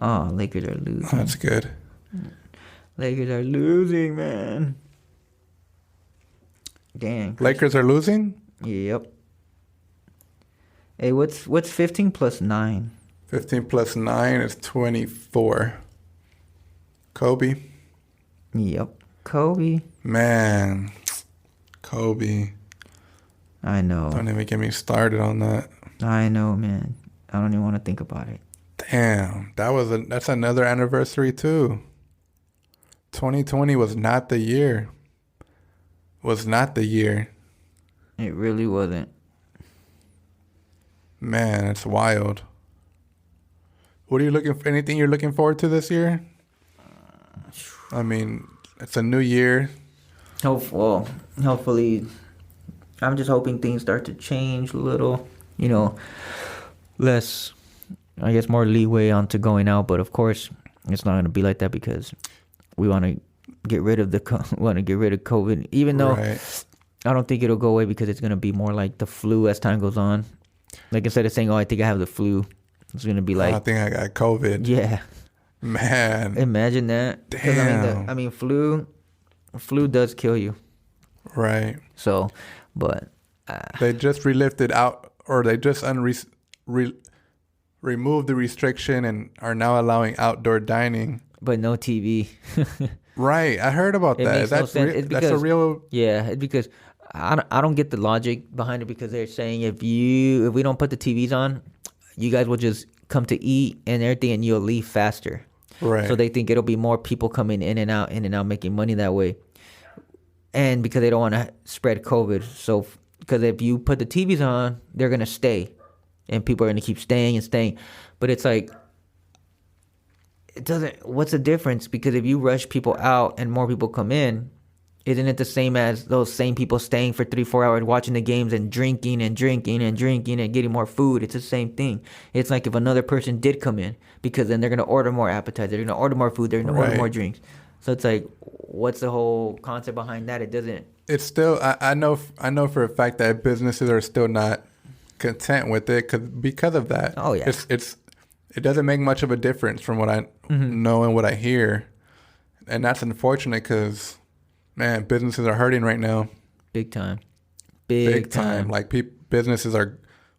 Oh, Lakers are losing. That's good. Lakers are losing, man. Dang. Lakers are losing? Yep. Hey, what's 15 plus 9? 15 plus 9 is 24. Kobe? Yep. Kobe. Man. Kobe. I know. Don't even get me started on that. I know, man. I don't even want to think about it. Damn. That's another anniversary too. 2020 was not the year. Was not the year. It really wasn't. Man, it's wild. What are you looking for? Anything you're looking forward to this year? It's a new year. Hopefully, I'm just hoping things start to change a little. Less, I guess, more leeway onto going out. But of course, it's not going to be like that because we want to get rid of COVID. Even though I don't think it'll go away because it's going to be more like the flu as time goes on. Like instead of saying, "Oh, I think I have the flu," it's going to be like, "I think I got COVID." Yeah. Man. Imagine that. Damn. Flu does kill you. Right. So, but they just relifted out, or they just removed the restriction and are now allowing outdoor dining. But no TV. Right. I heard about that. That's a real. Yeah, it's because I don't get the logic behind it because they're saying if we don't put the TVs on, you guys will just come to eat and everything and you'll leave faster. Right. So they think it'll be more people coming in and out, making money that way. And because they don't want to spread COVID. So, because if you put the TVs on, they're going to stay. And people are going to keep staying and staying. But it's like, what's the difference? Because if you rush people out and more people come in, isn't it the same as those same people staying for 3-4 hours watching the games and drinking and getting more food? It's the same thing. It's like if another person did come in, because then they're going to order more appetizers, they're going to order more food, they're going to order more drinks. So it's like, what's the whole concept behind that? It doesn't. It's still, I know for a fact that businesses are still not content with it because of that. Oh yeah. It doesn't make much of a difference from what I know and what I hear, and that's unfortunate because. Man, businesses are hurting right now. Big time. Like businesses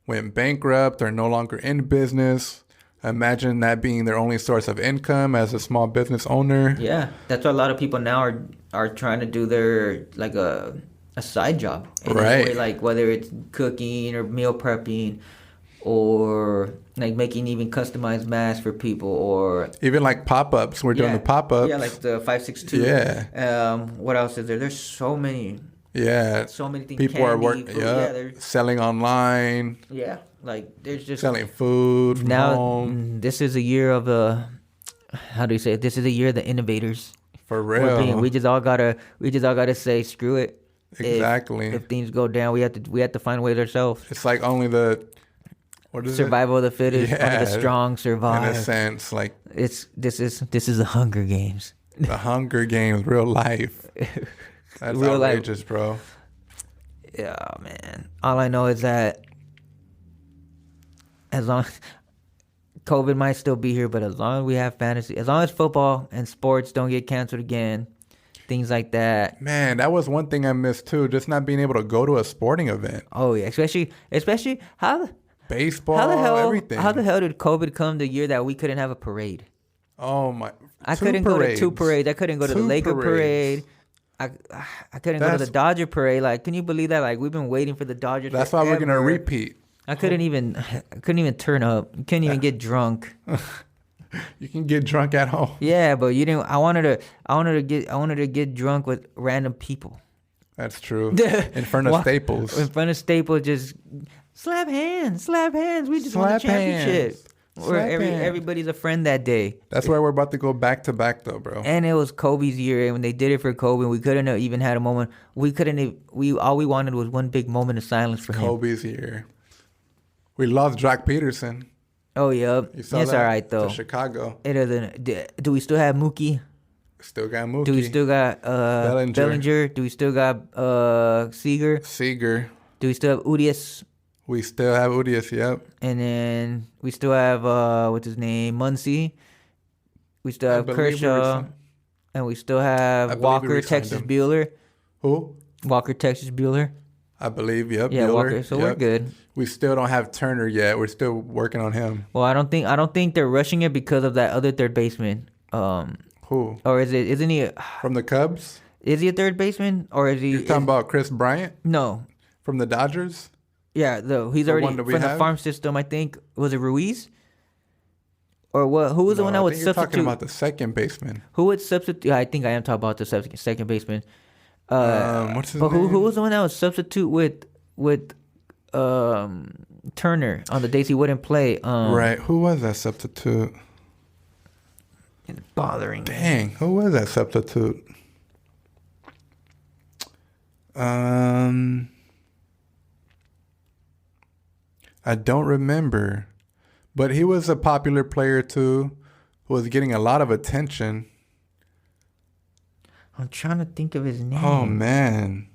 went bankrupt, are no longer in business. Imagine that being their only source of income as a small business owner. Yeah, that's why a lot of people now are trying to do their like a side job. Right. Like whether it's cooking or meal prepping, or like making even customized masks for people, or even like pop-ups. We're doing the pop-ups. Yeah, like the 562. Yeah. What else is there? There's so many. Yeah. So many things. People are working. Yeah. Selling online. Yeah. Like there's just selling food from home. This is a year of how do you say it? This is a year of the innovators. For real. We just all gotta say screw it. Exactly. If things go down, we have to find ways ourselves. It's like only the what is Survival of the fittest. Only the strong In survive. a sense, like This is the Hunger Games. the Hunger Games, real life. That's Real life. outrageous, bro. Yeah, man. All I know is that as long COVID might still be here, but as long as we have fantasy, as long as football and sports don't get canceled again, things like that. Man, that was one thing I missed too. Just not being able to go to a sporting event. Oh yeah, especially Baseball, how the hell everything. how the hell did COVID come the year that we couldn't have a parade? Oh my! I couldn't go to two parades. I couldn't go to the Laker parade. I couldn't go to the Dodger parade. Like, can you believe that? Like, we've been waiting for the Dodgers. That's why we're gonna repeat. I couldn't even turn up. You couldn't even get drunk. You can get drunk at home. Yeah, but you didn't. I wanted to get drunk with random people. That's true. In front of Staples. In front of Staples, just slap hands. We just won the Slap championship. hands. Where everybody's a friend that day. That's why we're about to go back to back, though, bro. And it was Kobe's year, and when they did it for Kobe, we couldn't have even had a moment. All we wanted was one big moment of silence for him. Kobe's year. We lost Jock Peterson. Oh yeah, it's all right though. To Chicago. It doesn't. Do we still have Mookie? Still got Mookie. Do we still got Bellinger? Do we still got Seager? Do we still have Udias? We still have Udias, yep. And then we still have what's his name, Muncy. We still have Kershaw, and we still have Walker, Texas Bueller. Who? Walker, Texas Bueller. I believe, yep. Yeah, Bueller, Walker. So we're good. We still don't have Turner yet. We're still working on him. Well, I don't think they're rushing it because of that other third baseman. Who? Or isn't he from the Cubs? Is he a third baseman or is he? You're talking about Chris Bryant? No. From the Dodgers? Yeah, he's already from the farm system. I think was it Ruiz? Or what? Who was the one that would substitute? You're talking about the second baseman. Who would substitute? Yeah, I think I am talking about the second baseman. What's his name? Who was the one that would substitute with Turner on the days he wouldn't play? Right. Who was that substitute? It's bothering. Dang, who was that substitute? I don't remember, but he was a popular player too, who was getting a lot of attention. I'm trying to think of his name. Oh man,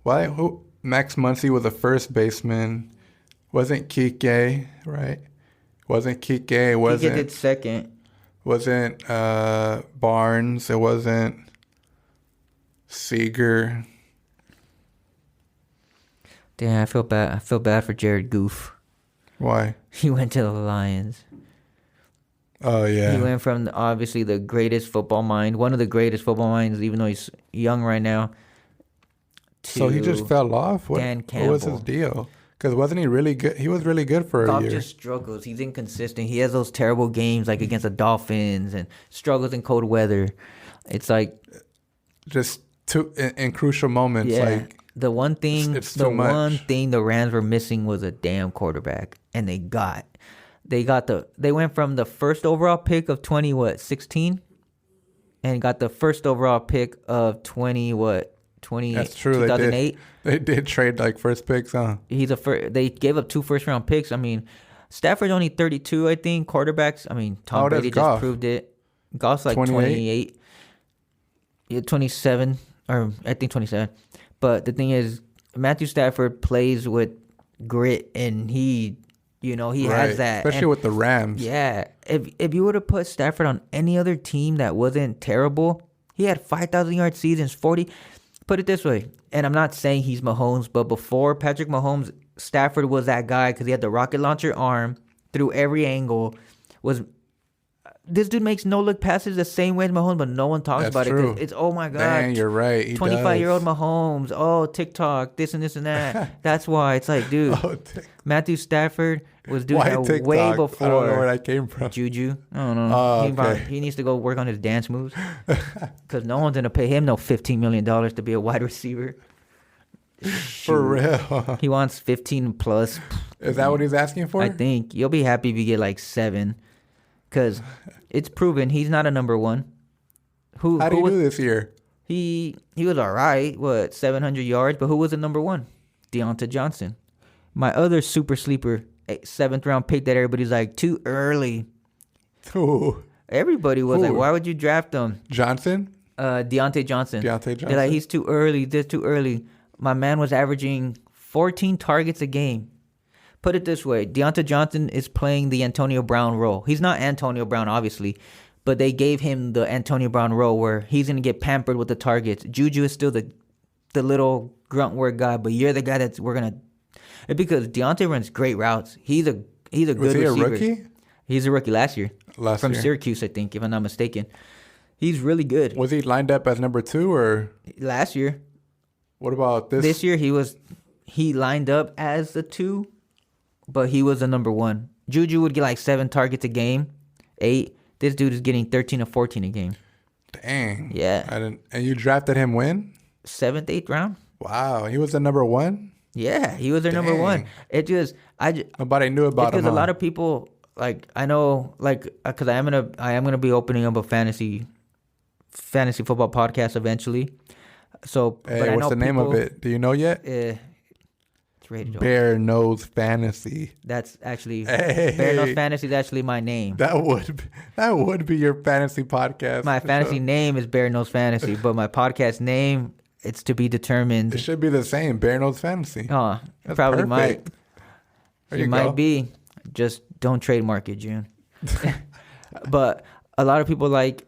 why? Who? Max Muncy was a first baseman. Wasn't Kike, right? Wasn't Kike? Wasn't Kike did second. Wasn't Barnes? It wasn't Seager. Damn, I feel bad. I feel bad for Jared Goof. Why? He went to the Lions. Oh yeah. He went from obviously the greatest football mind, one of the greatest football minds, even though he's young right now. So he just fell off. What was his deal? Because wasn't he really good? He was really good for a year. Just struggles. He's inconsistent. He has those terrible games like against the Dolphins and struggles in cold weather. It's like just in crucial moments. Yeah. Like the one thing, one thing the Rams were missing was a damn quarterback, and they went from the first overall pick of 2016, and got the first overall pick of 20 That's true. 2008. They did trade like first picks, huh? They gave up 2 first-round picks. I mean, Stafford's only 32, I think. Quarterbacks, I mean, Tom Brady just proved it. Goff's like 28. Yeah, 27, or I think 27. But the thing is, Matthew Stafford plays with grit, and he has that. Especially with the Rams. Yeah. If you would have put Stafford on any other team that wasn't terrible, he had 5,000-yard seasons, 40. Put it this way, and I'm not saying he's Mahomes, but before Patrick Mahomes, Stafford was that guy because he had the rocket launcher arm through every angle. This dude makes no-look passes the same way as Mahomes, but no one talks about it. It's, oh, my God. Dang, you're right. 25-year-old Mahomes. Oh, TikTok, this and this and that. That's why. It's like, dude, Matthew Stafford was doing that TikTok? way before. I don't know where that came from. Juju. I don't know. Okay. He needs to go work on his dance moves because no one's going to pay him no $15 million to be a wide receiver. For real. He wants 15 plus. Is that what he's asking for? I think. You'll be happy if you get like 7. Because it's proven he's not a number 1. How did he do this year? He was all right. 700 yards? But who was the number one? Deontay Johnson. My other super sleeper, 7th round pick that everybody's like, too early. Ooh. Everybody was like, why would you draft him? Johnson? Deontay Johnson. Deontay Johnson. They're like, he's too early. This too early. My man was averaging 14 targets a game. Put it this way. Deontay Johnson is playing the Antonio Brown role. He's not Antonio Brown, obviously, but they gave him the Antonio Brown role where he's going to get pampered with the targets. Juju is still the little grunt work guy, but you're the guy that's we're going to... Because Deontay runs great routes. He's a good receiver. Was he a rookie? He's a rookie last year. From year. Syracuse, I think, if I'm not mistaken. He's really good. Was he lined up as number 2 or... Last year. What about this? This year, he lined up as the 2, but he was the number 1. Juju would get like 7 targets a game, 8. This dude is getting 13 or 14 a game. Dang. Yeah. And you drafted him when? 7th, 8th round. Wow. He was the number 1? Yeah, he was their number 1. It just... Nobody knew about him. Because a lot of people... Like, I know, like, because I am gonna be opening up a fantasy football podcast eventually. So, hey, but I what's know the name of it? Do you know yet? It's rated. Behr Knows Fantasy. That's actually hey. Behr Knows Fantasy is actually my name. That would be your fantasy podcast. My fantasy name is Behr Knows Fantasy, but my podcast name, it's to be determined. It should be the same. Behr Knows Fantasy. Oh, That's probably perfect. might. It might be. Just don't trademark it, June. But a lot of people like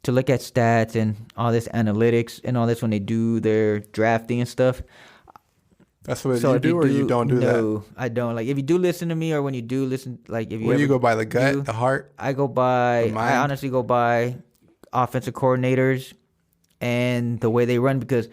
to look at stats and all this analytics and all this when they do their drafting and stuff. That's what you do, or you don't do that? No, I don't. Like, if you do listen to me, or when you do listen, like, if you you go by the gut, the heart? I honestly go by offensive coordinators and the way they run, because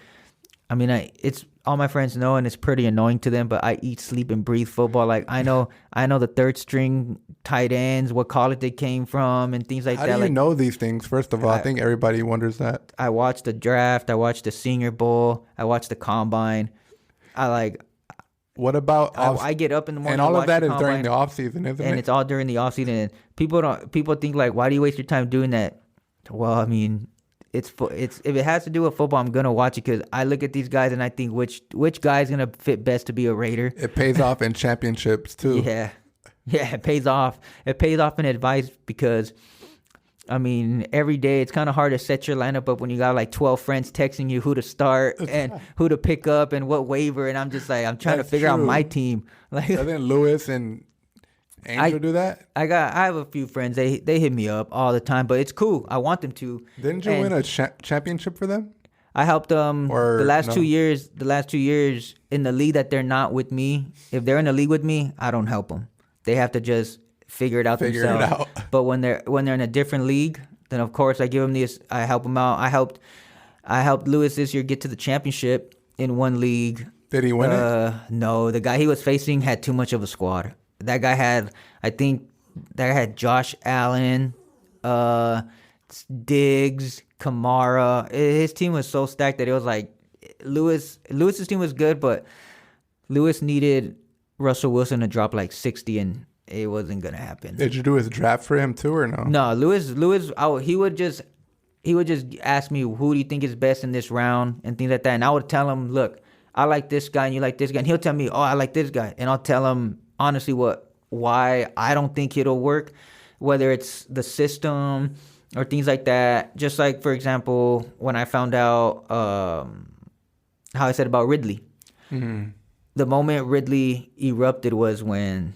I mean, it's all my friends know, and it's pretty annoying to them, but I eat, sleep, and breathe football. Like, I know the third string tight ends, what college they came from, and things like that. How do you know these things? First of all, I think everybody wonders that. I watched the draft. I watched the Senior Bowl. I watched the Combine. What about... I get up in the morning and all of that is Combine, during the offseason, isn't it? And it's all during the offseason. And people think, like, why do you waste your time doing that? Well, I mean... It's if it has to do with football, I'm gonna watch it because I look at these guys and I think which guy's gonna fit best to be a Raider. It pays off in championships too. Yeah, it pays off. It pays off in advice because, I mean, every day it's kind of hard to set your lineup up when you got like 12 friends texting you who to start and who to pick up and what waiver, and I'm just like, I'm trying to figure out my team. Like, doesn't Lewis and Angel do that? I have a few friends. They hit me up all the time, but it's cool. I want them to. Didn't you win a championship for them? I helped them the last 2 years. The last 2 years in the league that they're not with me. If they're in the league with me, I don't help them. They have to just figure it out themselves. But when they're in a different league, then of course I give them this. I help them out. I helped Lewis this year get to the championship in one league. Did he win it? No, the guy he was facing had too much of a squad. That guy had, I think, Josh Allen, Diggs, Kamara. His team was so stacked that it was like Lewis's team was good, but Lewis needed Russell Wilson to drop like 60, and it wasn't gonna happen. Did you do his draft for him too, or no? No, Lewis, he would just ask me, who do you think is best in this round and things like that, and I would tell him, look, I like this guy and you like this guy, and he'll tell me, oh, I like this guy, and I'll tell him honestly why I don't think it'll work, whether it's the system or things like that. Just like, for example, when I found out how I said about Ridley. Mm-hmm. The moment Ridley erupted was when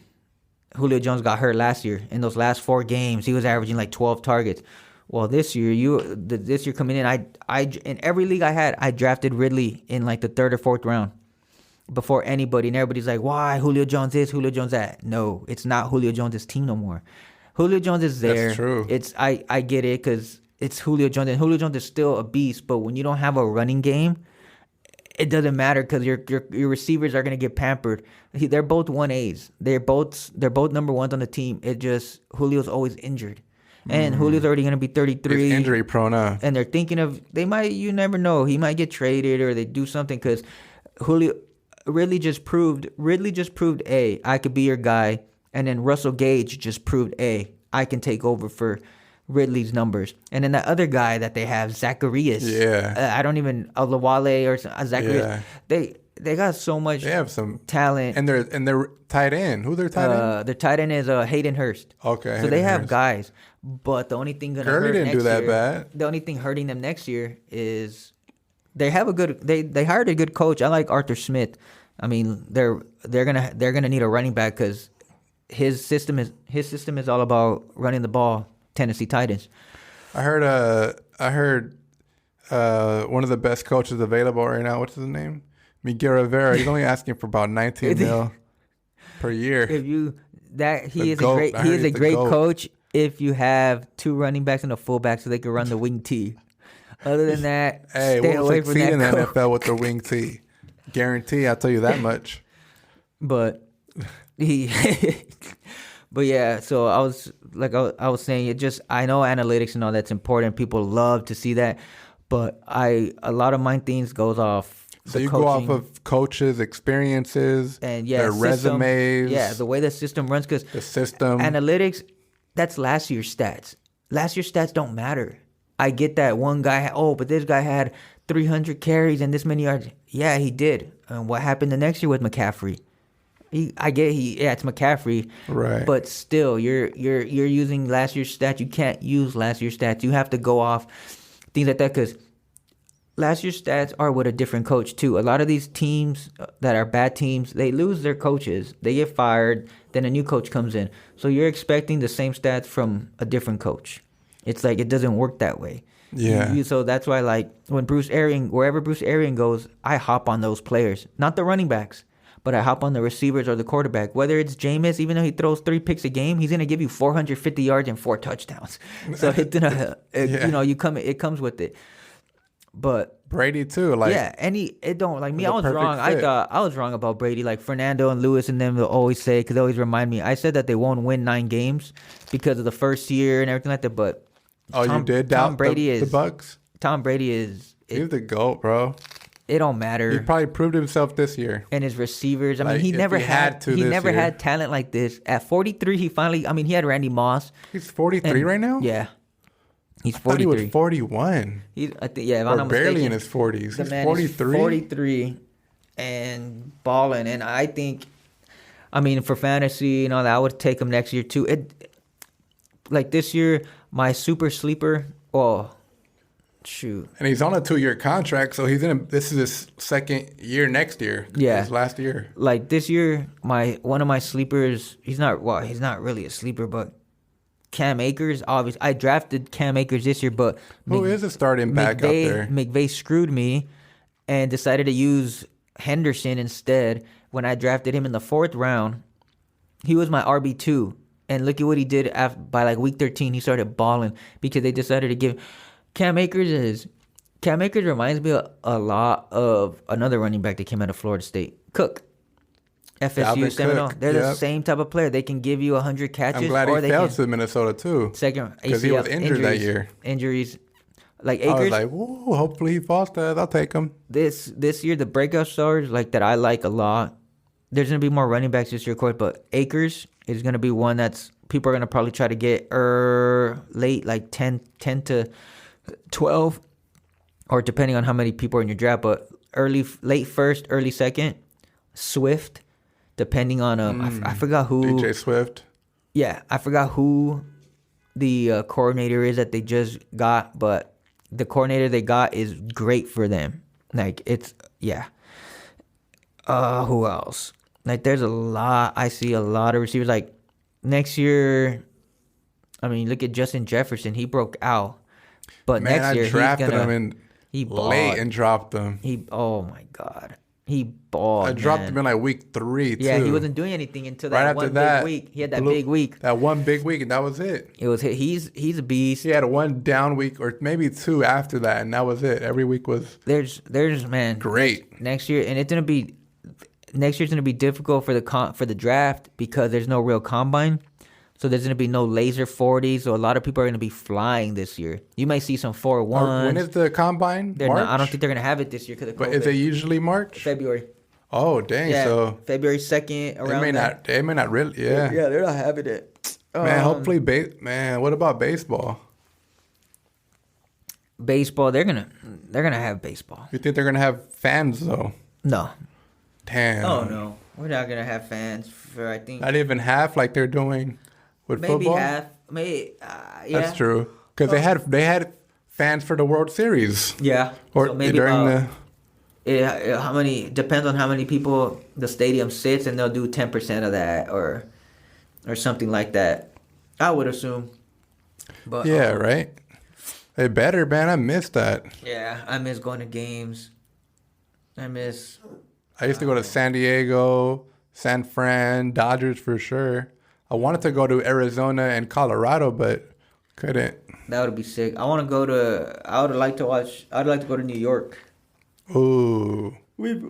Julio Jones got hurt last year. In those last 4 games, he was averaging like 12 targets. Well, this year coming in, I in every league I drafted Ridley in like the 3rd or 4th round. Before anybody, and everybody's like, why Julio Jones this, Julio Jones that? No, it's not Julio Jones' team no more. Julio Jones is there. That's true. I get it because it's Julio Jones, and Julio Jones is still a beast. But when you don't have a running game, it doesn't matter because your receivers are gonna get pampered. They're both 1As. They're both number 1s on the team. It just Julio's always injured, and Julio's already gonna be 33. He's injury prone, and they're thinking of you never know, he might get traded or they do something because Julio. Ridley just proved, I could be your guy. And then Russell Gage just proved, I can take over for Ridley's numbers. And then that other guy that they have, Zacharias. Yeah. I don't even Lawale or Zacharias. Yeah. They got so much They have some talent. And they're tight end. Who their tight end? Their tight end is Hayden Hurst. Okay. So Hayden they have Hurst. guys. But the only thing gonna Gurley hurt didn't next do that year, bad. The only thing hurting them next year is they have a good they hired a good coach. I like Arthur Smith. I mean, they're gonna need a running back because his system is all about running the ball. Tennessee Titans. I heard one of the best coaches available right now. What's his name? Miguel Rivera. He's only asking for about 19 mil per year. He is a great coach if you have 2 running backs and a fullback so they can run the wing T. Other than that, Hey, stay we'll away from succeed that in the coach. NFL with the wing T. Guarantee, I'll tell you that much. But but yeah, so I was saying, I know analytics and all that's important. People love to see that, but a lot of my things goes off. So you go off of coaches' experiences and their resumes. Yeah, the way the system runs, because the system analytics, that's last year's stats. Last year's stats don't matter. I get that one guy. But this guy had 300 carries and this many yards. Yeah, he did. And what happened the next year with McCaffrey? It's McCaffrey, right? But still, you're using last year's stats. You can't use last year's stats. You have to go off things like that because last year's stats are with a different coach too. A lot of these teams that are bad teams, they lose their coaches. They get fired. Then a new coach comes in. So you're expecting the same stats from a different coach. It's like it doesn't work that way. Yeah. So that's why, like, when wherever Bruce Arians goes, I hop on those players, not the running backs. But I hop on the receivers or the quarterback. Whether it's Jameis, even though he throws 3 picks a game, he's gonna give you 450 yards and 4 touchdowns. So it comes with it. But Brady too, like it don't like me. I was wrong. I thought I was wrong about Brady. Like Fernando and Lewis and them will always say, because they always remind me. I said that they won't win 9 games because of the first year and everything like that. But you did doubt Tom Brady the Bucks? Tom Brady is. He's the GOAT, bro. It don't matter. He probably proved himself this year. And his receivers. I mean, he never had talent like this. At 43, he had Randy Moss. He's 43 right now? Yeah. He's 43. I thought he was 41. If I'm not barely mistaken, in his 40s. The He's man 43. Is 43 and balling. And I think, for fantasy and all that, I would take him next year too. Like this year, my super sleeper, shoot. And he's on a 2-year contract, so this is his second year next year. Yeah. His last year. Like this year, one of my sleepers, he's not really a sleeper, but Cam Akers, obviously. I drafted Cam Akers this year, but who is a starting back out there? McVay screwed me and decided to use Henderson instead when I drafted him in the 4th round. He was my RB2, and look at what he did by like week 13. He started balling because they decided to give Cam Akers reminds me a lot of another running back that came out of Florida State, Cook. FSU, Seminole. They're the same type of player. They can give you 100 catches. I'm glad he fell to Minnesota too. Second, because he was injured that year. Injuries, like Akers. I was like, "Whoa! Hopefully he falls to that. I'll take him." This year, the breakout stars like that I like a lot. There's gonna be more running backs this year, of course, but Akers is gonna be one that's people are gonna probably try to get late, like 10 to 12, or depending on how many people are in your draft, but late first, early second. Swift, depending on I forgot who. DJ Swift. Yeah, I forgot who the coordinator is that they just got, but the coordinator they got is great for them. Like who else? Like there's I see a lot of receivers. Like next year, look at Justin Jefferson. He broke out. But next year, I drafted him late and dropped him. Oh my God. He balled. I dropped him in like week 3 too. Yeah, he wasn't doing anything until right that one big week. He had that big week. That one big week, and that was it. He's a beast. He had one down week or maybe 2 after that, and that was it. Every week was there's man great. Next year, and next year's gonna be difficult for the draft because there's no real combine. So there's going to be no laser 40s. So a lot of people are going to be flying this year. You might see some 4-1s. When is the combine? March? I don't think they're going to have it this year because of COVID. But is it usually March? February. Oh, dang. Yeah, so February 2nd, around They may not really, yeah. Yeah, they're not having it. Man, hopefully, what about baseball? baseball. They're gonna have baseball. You think they're gonna have fans though? No. Damn. Oh no, we're not gonna have fans for. I think Not even half like they're doing with maybe football. half. Maybe yeah. That's true. Because they had fans for the World Series. Yeah. Or So maybe during the. how many depends on how many people the stadium sits, and they'll do 10% of that or something like that. I would assume. But Yeah. Right. They better, man. I missed that. yeah, I miss going to games. I used to go to San Diego, San Fran, Dodgers for sure. I wanted to go to Arizona and Colorado, but couldn't. That would be sick. I would like to go to New York. Ooh. We've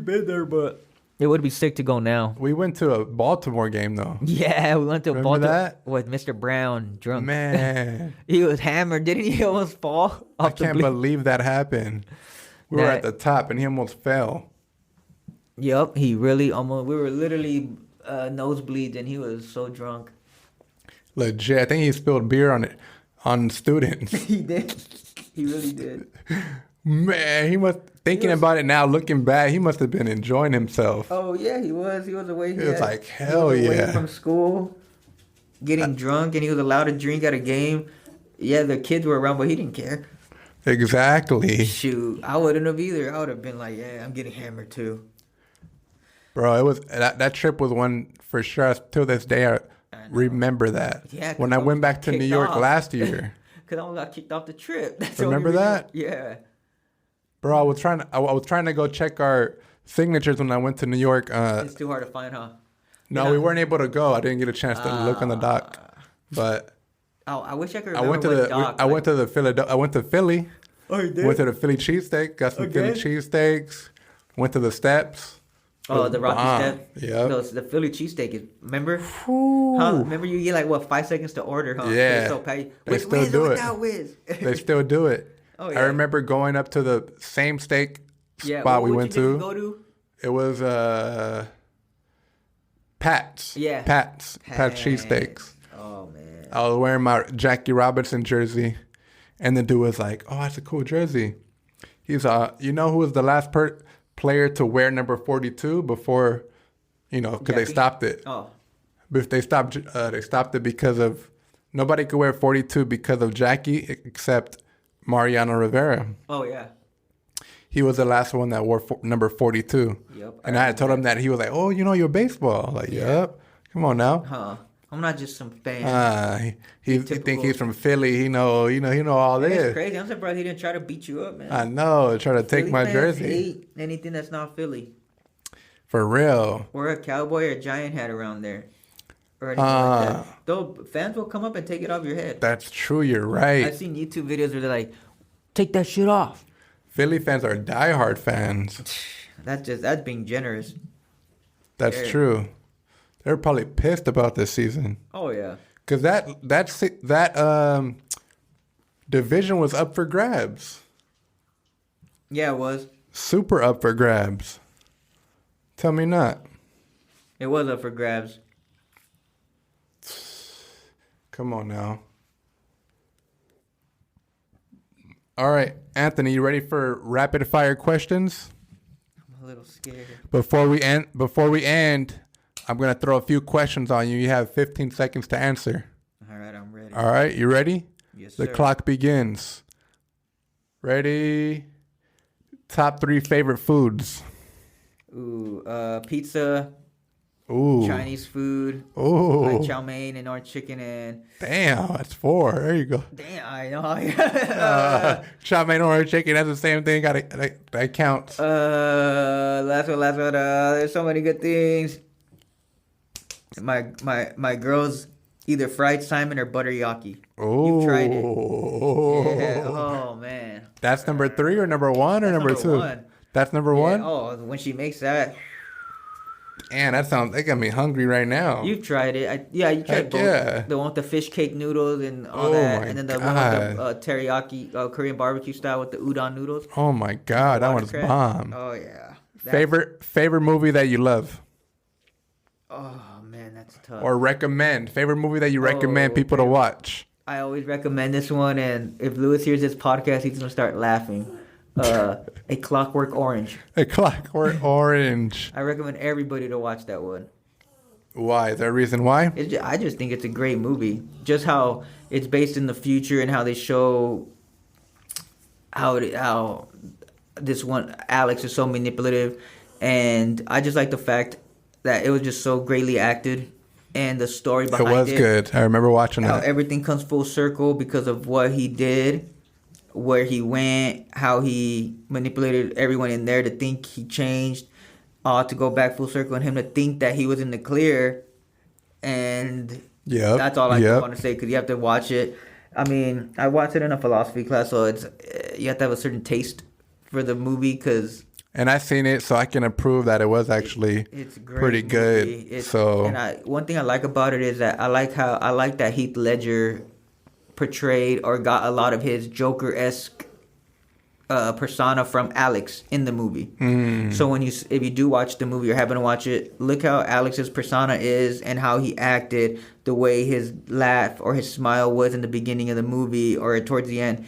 been there, but it would be sick to go now. We went to a Baltimore game though. Yeah, we went to Remember Baltimore that? with Mr. Brown drunk. Man, He was hammered. Didn't he almost fall I off the can't believe that happened. We were at the top and he almost fell. Yep, he really almost. We were literally nosebleeds, and he was so drunk. Legit. I think he spilled beer on students. He did. He really did. Man, thinking about it now, looking back, he must have been enjoying himself. Oh yeah, he was. He was away. He was like, hell he was yeah. away from school, getting drunk, and he was allowed to drink at a game. Yeah, the kids were around, but he didn't care. Exactly. Shoot, I wouldn't have either. I would have been like, yeah, I'm getting hammered too. Bro, it was that trip was one for sure. Till this day, I remember that. Yeah, when I went back to New York last year. Because I almost got kicked off the trip. That's Remember that? Yeah. Bro, I was trying to go check our signatures when I went to New York. It's too hard to find, huh? No, Yeah. we weren't able to go. I didn't get a chance to look on the dock. But Oh, I wish I could remember I went to Philly. Oh, you did? Went to the Philly cheesesteak. Got some Philly cheesesteaks. Went to the steps. Oh, the Rocky Step. Yeah. No, it's the Philly cheesesteak. Remember? Huh? Remember you get 5 seconds to order, huh? Yeah. So pay. They With still whiz do or it. without whiz? They still do it. Oh, yeah. I remember going up to the same steak Yeah. spot we What went you to. go to? It was Pat's. Yeah. Pat's cheesesteaks. Oh man. I was wearing my Jackie Robinson jersey, and the dude was like, "Oh, that's a cool jersey." He's you know who was the last player to wear number 42 before, because they stopped it. Oh. But they stopped it because of nobody could wear 42 because of Jackie except Mariano Rivera. Oh yeah. He was the last one that wore number 42. Yep. And I had told him that. He was like, "Oh, your baseball." Like, yep. Come on now. Huh. I'm not just some fan. He think he's from Philly. He know all That's this. crazy. I'm surprised he didn't try to beat you up, man. I know. Try to take Philly my fans jersey. hate anything that's not Philly. For real. Or a cowboy or a giant hat around there. Or anything like that. Though fans will come up and take it off your head. That's true. You're right. I've seen YouTube videos where they're like, take that shit off. Philly fans are diehard fans. That's being generous. That's Yeah. true. They're probably pissed about this season. Oh yeah. Because that division was up for grabs. Yeah, it was. Super up for grabs. Tell me not. It was up for grabs. Come on now. All right, Anthony, you ready for rapid fire questions? I'm a little scared. Before we end, I'm gonna throw a few questions on you. You have 15 seconds to answer. All right, I'm ready. All right, you ready? Yes, The sir. clock begins. Ready? Top 3 favorite foods. Ooh, pizza, Ooh. Chinese food, Ooh. like chow mein and orange chicken and... Damn, that's 4. There you go. Damn, I know. Chow mein or chicken, that's the same thing. That counts. Last one. There's so many good things. My girls either fried salmon or butter yaki. Oh. You've tried it. Yeah. Oh man. That's number 3 or number 1 or That's number 2? 1. That's number 1? Oh, when she makes that. Man, that got me hungry right now. You've tried it. You tried Heck both. yeah. The one with the fish cake noodles and all Oh that. my And then the God. one with the teriyaki Korean barbecue style with the udon noodles. Oh my God, that one's Watercress. bomb. Oh yeah. Favorite movie that you love Oh man, that's tough. or recommend? Favorite movie that you recommend people to watch? I always recommend this one, and if Lewis hears this podcast, he's gonna start laughing. A Clockwork Orange. A Clockwork Orange. I recommend everybody to watch that one. Why? Is there a reason why? I just think it's a great movie. Just how it's based in the future and how they show how this one Alex is so manipulative, and I just like the fact that it was just so greatly acted, and the story behind it. It was good. I remember watching how that. everything comes full circle because of what he did, where he went, how he manipulated everyone in there to think he changed, to go back full circle, and him to think that he was in the clear. And that's all I want to say, because you have to watch it. I mean, I watched it in a philosophy class, so you have to have a certain taste for the movie, because... And I seen it, so I can approve that it was actually pretty good. One thing I like about it is that I like that Heath Ledger portrayed or got a lot of his Joker-esque persona from Alex in the movie. So if you do watch the movie or happen to watch it, look how Alex's persona is and how he acted, the way his laugh or his smile was in the beginning of the movie or towards the end.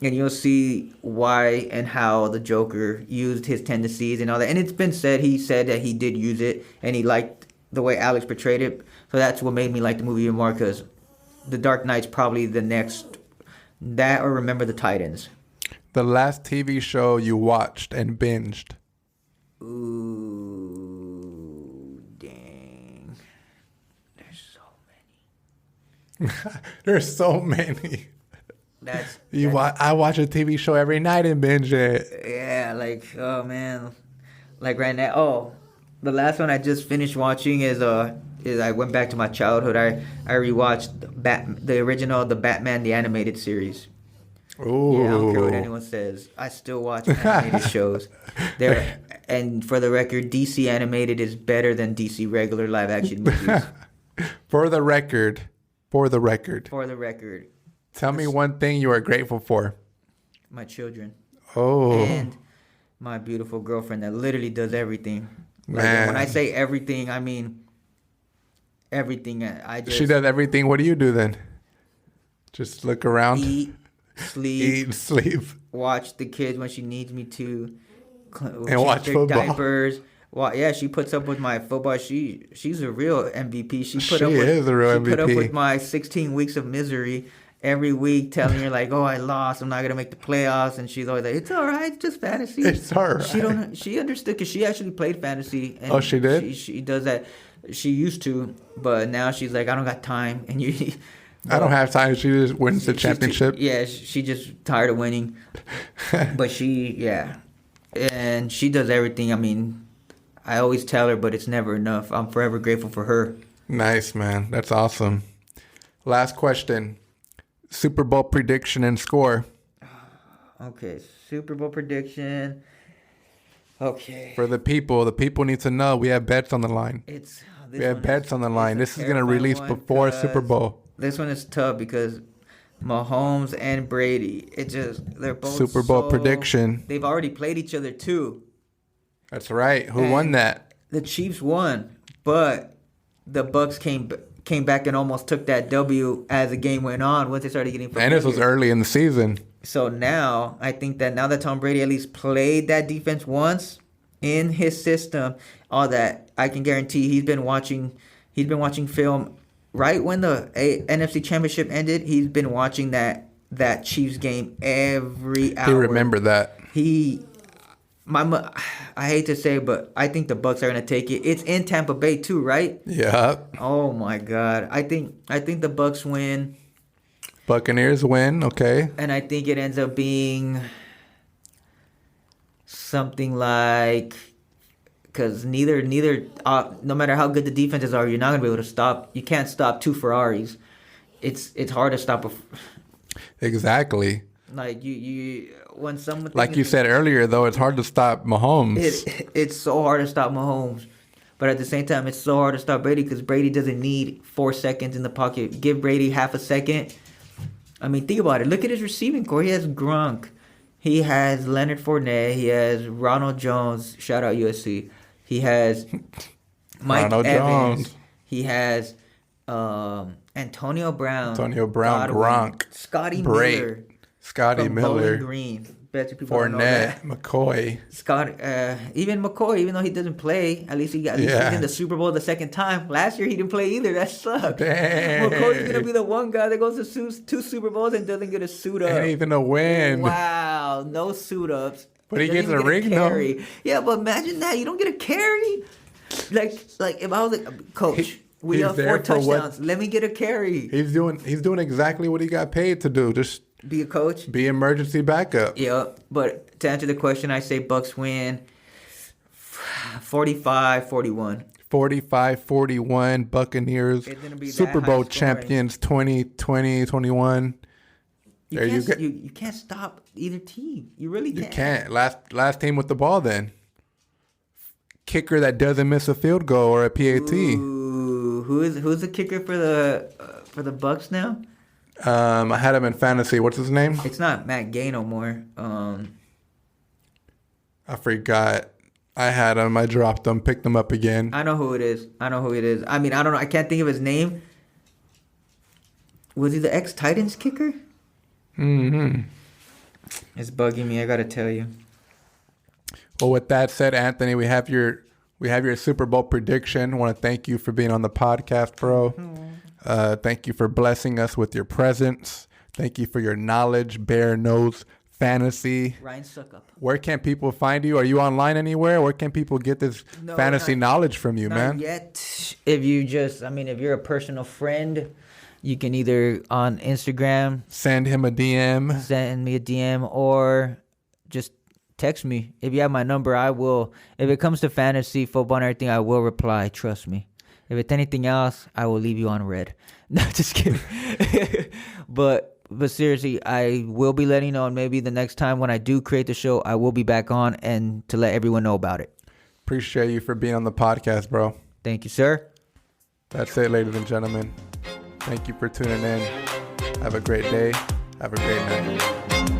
And you'll see why and how the Joker used his tendencies and all that. And it's been said, he said that he did use it, and he liked the way Alex portrayed it. So that's what made me like the movie even more, because The Dark Knight's probably the next, that or Remember the Titans. The last TV show you watched and binged? Ooh, dang. There's so many. There's so many. I watch a TV show every night and binge it. Yeah, oh man, right now. Oh, the last one I just finished watching is I went back to my childhood. I rewatched the original Batman the animated series. Ooh. Yeah, I don't care what anyone says. I still watch animated shows. And for the record, DC animated is better than DC regular live action movies. For the record. Tell me one thing you are grateful for. My children. Oh. And my beautiful girlfriend that literally does everything. Man. When I say everything, I mean everything. She does everything. What do you do then? Just look around? Eat, sleep. Watch the kids when she needs me to. And watch football. Diapers. Well, yeah, she puts up with my football. She's a real MVP. She is a real MVP. She put up with my 16 weeks of misery. Every week telling her I lost, I'm not going to make the playoffs. And she's always like, it's all right, it's just fantasy. It's all right. She understood, because she actually played fantasy. And she did? She does that. She used to, but now she's like, I don't got time. And I don't have time. She just wins the championship. She just tired of winning. But and she does everything. I mean, I always tell her, but it's never enough. I'm forever grateful for her. Nice, man. That's awesome. Last question. Super Bowl prediction and score. Okay, Super Bowl prediction. Okay. For the people need to know we have bets on the line. We have bets on the line. This is going to release before Super Bowl. This one is tough because Mahomes and Brady, they're both Super Bowl prediction. They've already played each other too. That's right. Who won that? The Chiefs won, but the Bucs came back and almost took that W as the game went on once they started getting familiar. And this was early in the season. So now, I think that now that Tom Brady at least played that defense once in his system, all that, I can guarantee he's been watching film right when the NFC Championship ended. He's been watching that Chiefs game every hour. He remembered that. I hate to say it, but I think the Bucs are gonna take it. It's in Tampa Bay too, right? Yeah. Oh my God! I think the Bucs win. Buccaneers win. Okay. And I think it ends up being something like, because neither no matter how good the defenses are, you're not gonna be able to stop. You can't stop two Ferraris. It's hard to stop Exactly. Like when someone like you said earlier, though, it's hard to stop Mahomes. It's so hard to stop Mahomes, but at the same time, it's so hard to stop Brady because Brady doesn't need 4 seconds in the pocket. Give Brady half a second. I mean, think about it. Look at his receiving core. He has Gronk, he has Leonard Fournette, he has Ronald Jones. Shout out USC. He has Mike Evans. He has Antonio Brown. Antonio Brown, Godwin, Gronk, Scotty Bray, Miller. Scotty From Miller, Bowling Green. Bet you people don't know Fournette, that. McCoy. Scott, even McCoy, even though he doesn't play, at least he's in the Super Bowl the second time. Last year he didn't play either. That sucks. Dang. McCoy's gonna be the one guy that goes to two Super Bowls and doesn't get a suit up. Ain't even a win. Wow, no suit ups. But he Doesn't gets a even ring get though. Yeah, but imagine that you don't get a carry. Like if I was like, coach, we he's have there 4 for what- touchdowns. Let me get a carry. He's doing exactly what he got paid to do. Just Be a coach. be emergency backup. Yeah, but to answer the question, I say Bucks win 45-41. 45-41 Buccaneers, It's gonna be that Super high Bowl scoring. champions 2020-21. There you go. You can't stop either team. You really You can't. can't. Last team with the ball then. Kicker that doesn't miss a field goal or a PAT. Ooh, who's the kicker for the Bucks now? I had him in fantasy. What's his name? It's not Matt Gay no more. I forgot. I had him. I dropped him. Picked him up again. I know who it is. I mean, I don't know. I can't think of his name. Was he the ex-Titans kicker? Mm-hmm. It's bugging me. I gotta tell you. Well, with that said, Anthony, we have your Super Bowl prediction. I want to thank you for being on the podcast, bro. Thank you for blessing us with your presence. Thank you for your knowledge. Behr knows fantasy. Ryan Suckup. Where can people find you? Are you online anywhere? Where can people get this fantasy knowledge from you, man? Not yet. If you're a personal friend, you can either on Instagram Send him a DM. send me a DM or just text me. If you have my number, I will. If it comes to fantasy, football, and everything, I will reply. Trust me. If it's anything else, I will leave you on red. No, just kidding. But seriously, I will be letting you know, and maybe the next time when I do create the show, I will be back on and to let everyone know about it. Appreciate you for being on the podcast, bro. Thank you, sir. That's it, ladies and gentlemen. Thank you for tuning in. Have a great day. Have a great night.